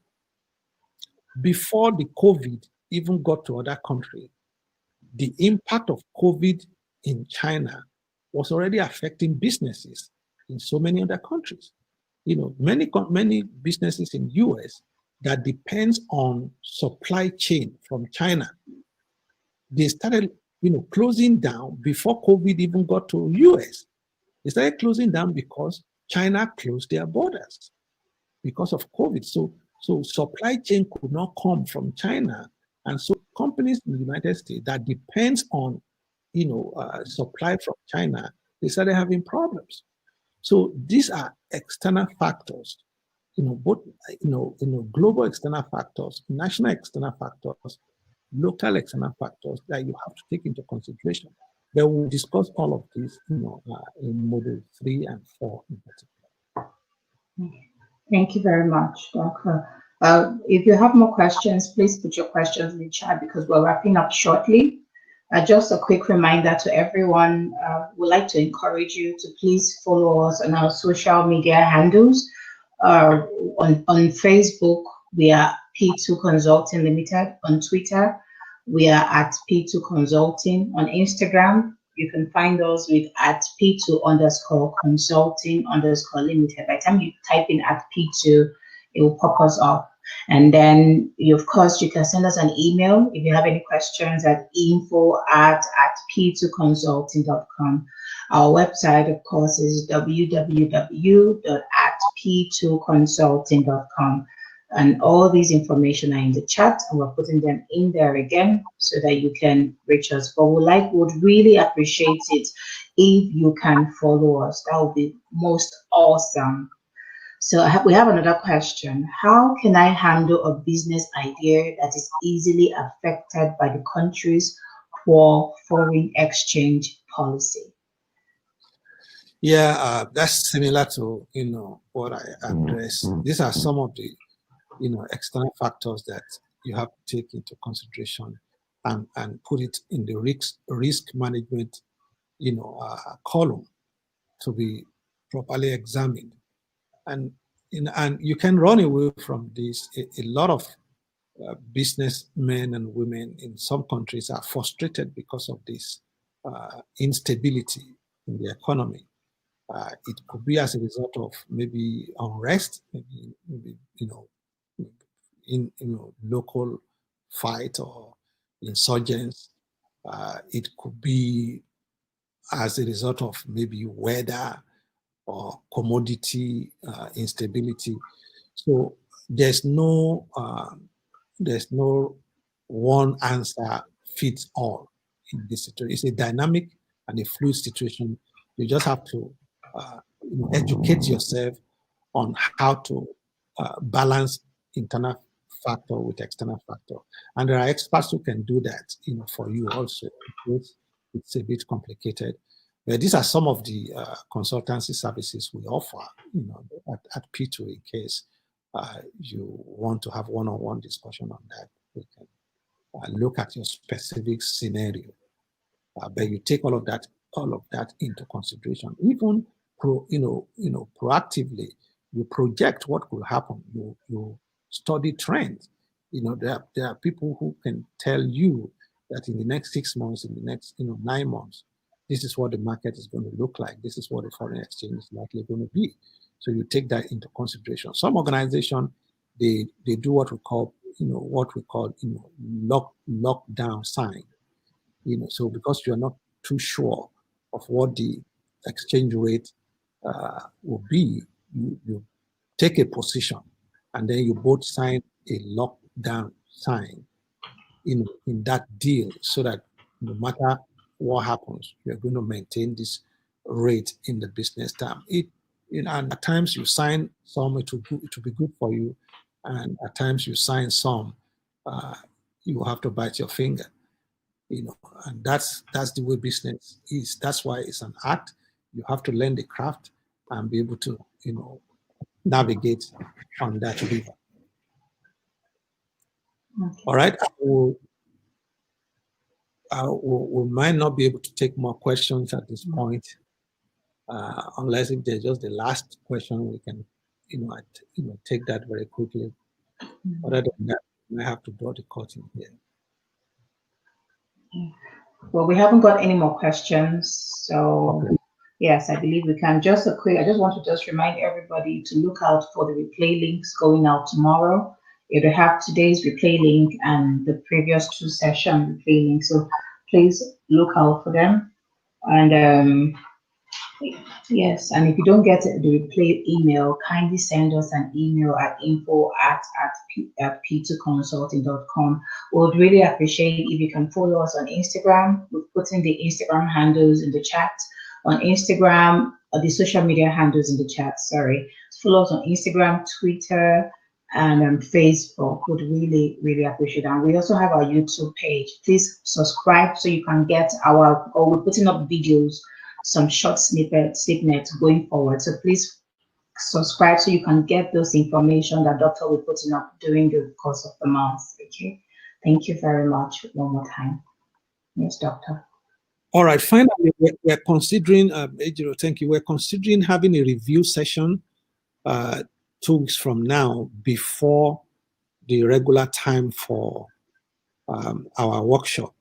before the COVID even got to other countries, the impact of COVID in China was already affecting businesses in so many other countries. Many businesses in US that depends on supply chain from China, they started, closing down before COVID even got to US. They started closing down because China closed their borders because of COVID. So supply chain could not come from China. And so companies in the United States that depends on, supply from China, they started having problems. So these are external factors, both, global external factors, national external factors, local external factors that you have to take into consideration. Then we'll discuss all of these, in Module 3 and 4 in particular. Thank you very much, Dr. If you have more questions, please put your questions in the chat because we're wrapping up shortly. Just a quick reminder to everyone, we'd like to encourage you to please follow us on our social media handles. On Facebook, we are P2 Consulting Limited. On Twitter, we are at P2 Consulting. On Instagram, You can find us with at P2 underscore consulting underscore limited. By the time you type in at P2, it will pop us up. And then, of course, you can send us an email if you have any questions at info at p2consulting.com. Our website, of course, is www.p2consulting.com. And all these information are in the chat, and we're putting them in there again so that you can reach us. But would really appreciate it if you can follow us. That would be most awesome. So we have another question. How can I handle a business idea that is easily affected by the country's poor foreign exchange policy? Yeah, that's similar to what I addressed. These are some of the external factors that you have to take into consideration and put it in the risk management column to be properly examined. And you can run away from this. A lot of businessmen and women in some countries are frustrated because of this instability in the economy. It could be as a result of maybe unrest, maybe in local fight or insurgents. It could be as a result of maybe weather or commodity instability. So there's no one answer fits all in this situation. It's a dynamic and a fluid situation. You just have to educate yourself on how to balance internal factor with external factor. And there are experts who can do that, for you also. It's a bit complicated. But these are some of the consultancy services we offer, at P2 in case you want to have one-on-one discussion on that. We can look at your specific scenario. But you take all of that into consideration. Even proactively, you project what could happen. You study trends. There are people who can tell you that in the next 6 months, in the next 9 months, this is what the market is going to look like. This is what the foreign exchange is likely going to be. So you take that into consideration. Some organizations, they do what we call lockdown sign. So because you're not too sure of what the exchange rate will be, you take a position, and then you both sign a lockdown sign in that deal, so that no matter what happens, you're going to maintain this rate in the business term. And at times you sign some, it will be good for you, and at times you sign some, you will have to bite your finger. And that's the way business is. That's why it's an art. You have to learn the craft and be able to, navigate on that river. Okay. All right. We might not be able to take more questions at this point, unless if there's just the last question, we can, take that very quickly. Other than that, we might have to draw the curtain here. Well, we haven't got any more questions, so okay. Yes, I believe we can. I just want to remind everybody to look out for the replay links going out tomorrow. It'll have today's replay link and the previous 2 session replay link. So please look out for them. And yes, and if you don't get the replay email, kindly send us an email at info@p2consulting.com. We would really appreciate if you can follow us on Instagram. We're putting the Instagram handles in the chat. On Instagram, the social media handles in the chat, sorry. Follow us on Instagram, Twitter, and Facebook. Would really, really appreciate it. And we also have our YouTube page. Please subscribe so you can get we're putting up videos, some short snippets going forward. So please subscribe so you can get those information that Doctor will be putting up during the course of the month. Okay. Thank you very much one more time. Yes, Doctor. All right. Finally, we're considering, Ejiro, thank you. We're considering having a review session 2 weeks from now, before the regular time for our workshop.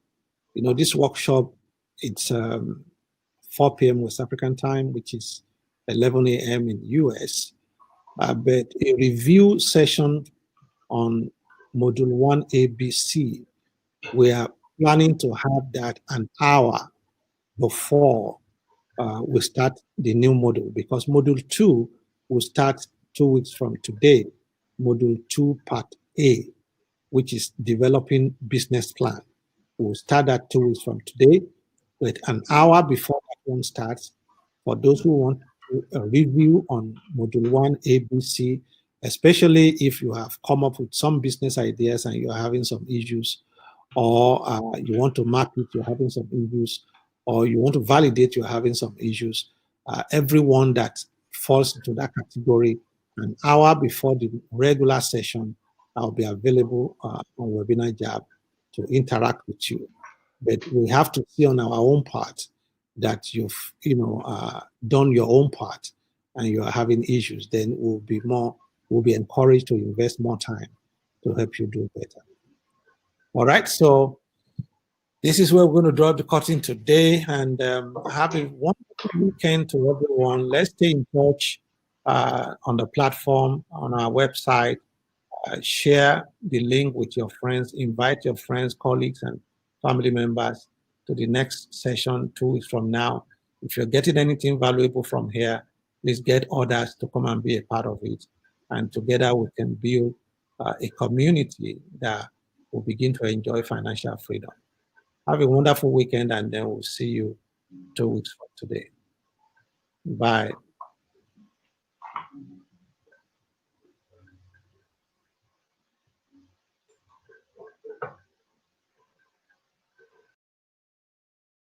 This workshop it's 4 p.m. West African time, which is 11 a.m. in US. But a review session on Module 1 ABC, we are planning to have that an hour before we start the new module, because Module 2 will start 2 weeks from today. Module 2 Part A, which is developing business plan. We'll start that 2 weeks from today, but an hour before that one starts, for those who want a review on Module 1 ABC, especially if you have come up with some business ideas and you're having some issues, or you want to map it, you're having some issues, or you want to validate you're having some issues. Everyone that falls into that category, an hour before the regular session, I'll be available on Webinar Jab to interact with you. But we have to see on our own part that you've done your own part and you are having issues. Then we'll be encouraged to invest more time to help you do better. All right, so this is where we're going to draw the curtain today, and have a wonderful weekend to everyone. Let's stay in touch on the platform, on our website. Share the link with your friends. Invite your friends, colleagues, and family members to the next session 2 weeks from now. If you're getting anything valuable from here, please get others to come and be a part of it. And together we can build a community that will begin to enjoy financial freedom. Have a wonderful weekend, and then we'll see you 2 weeks from today. Bye.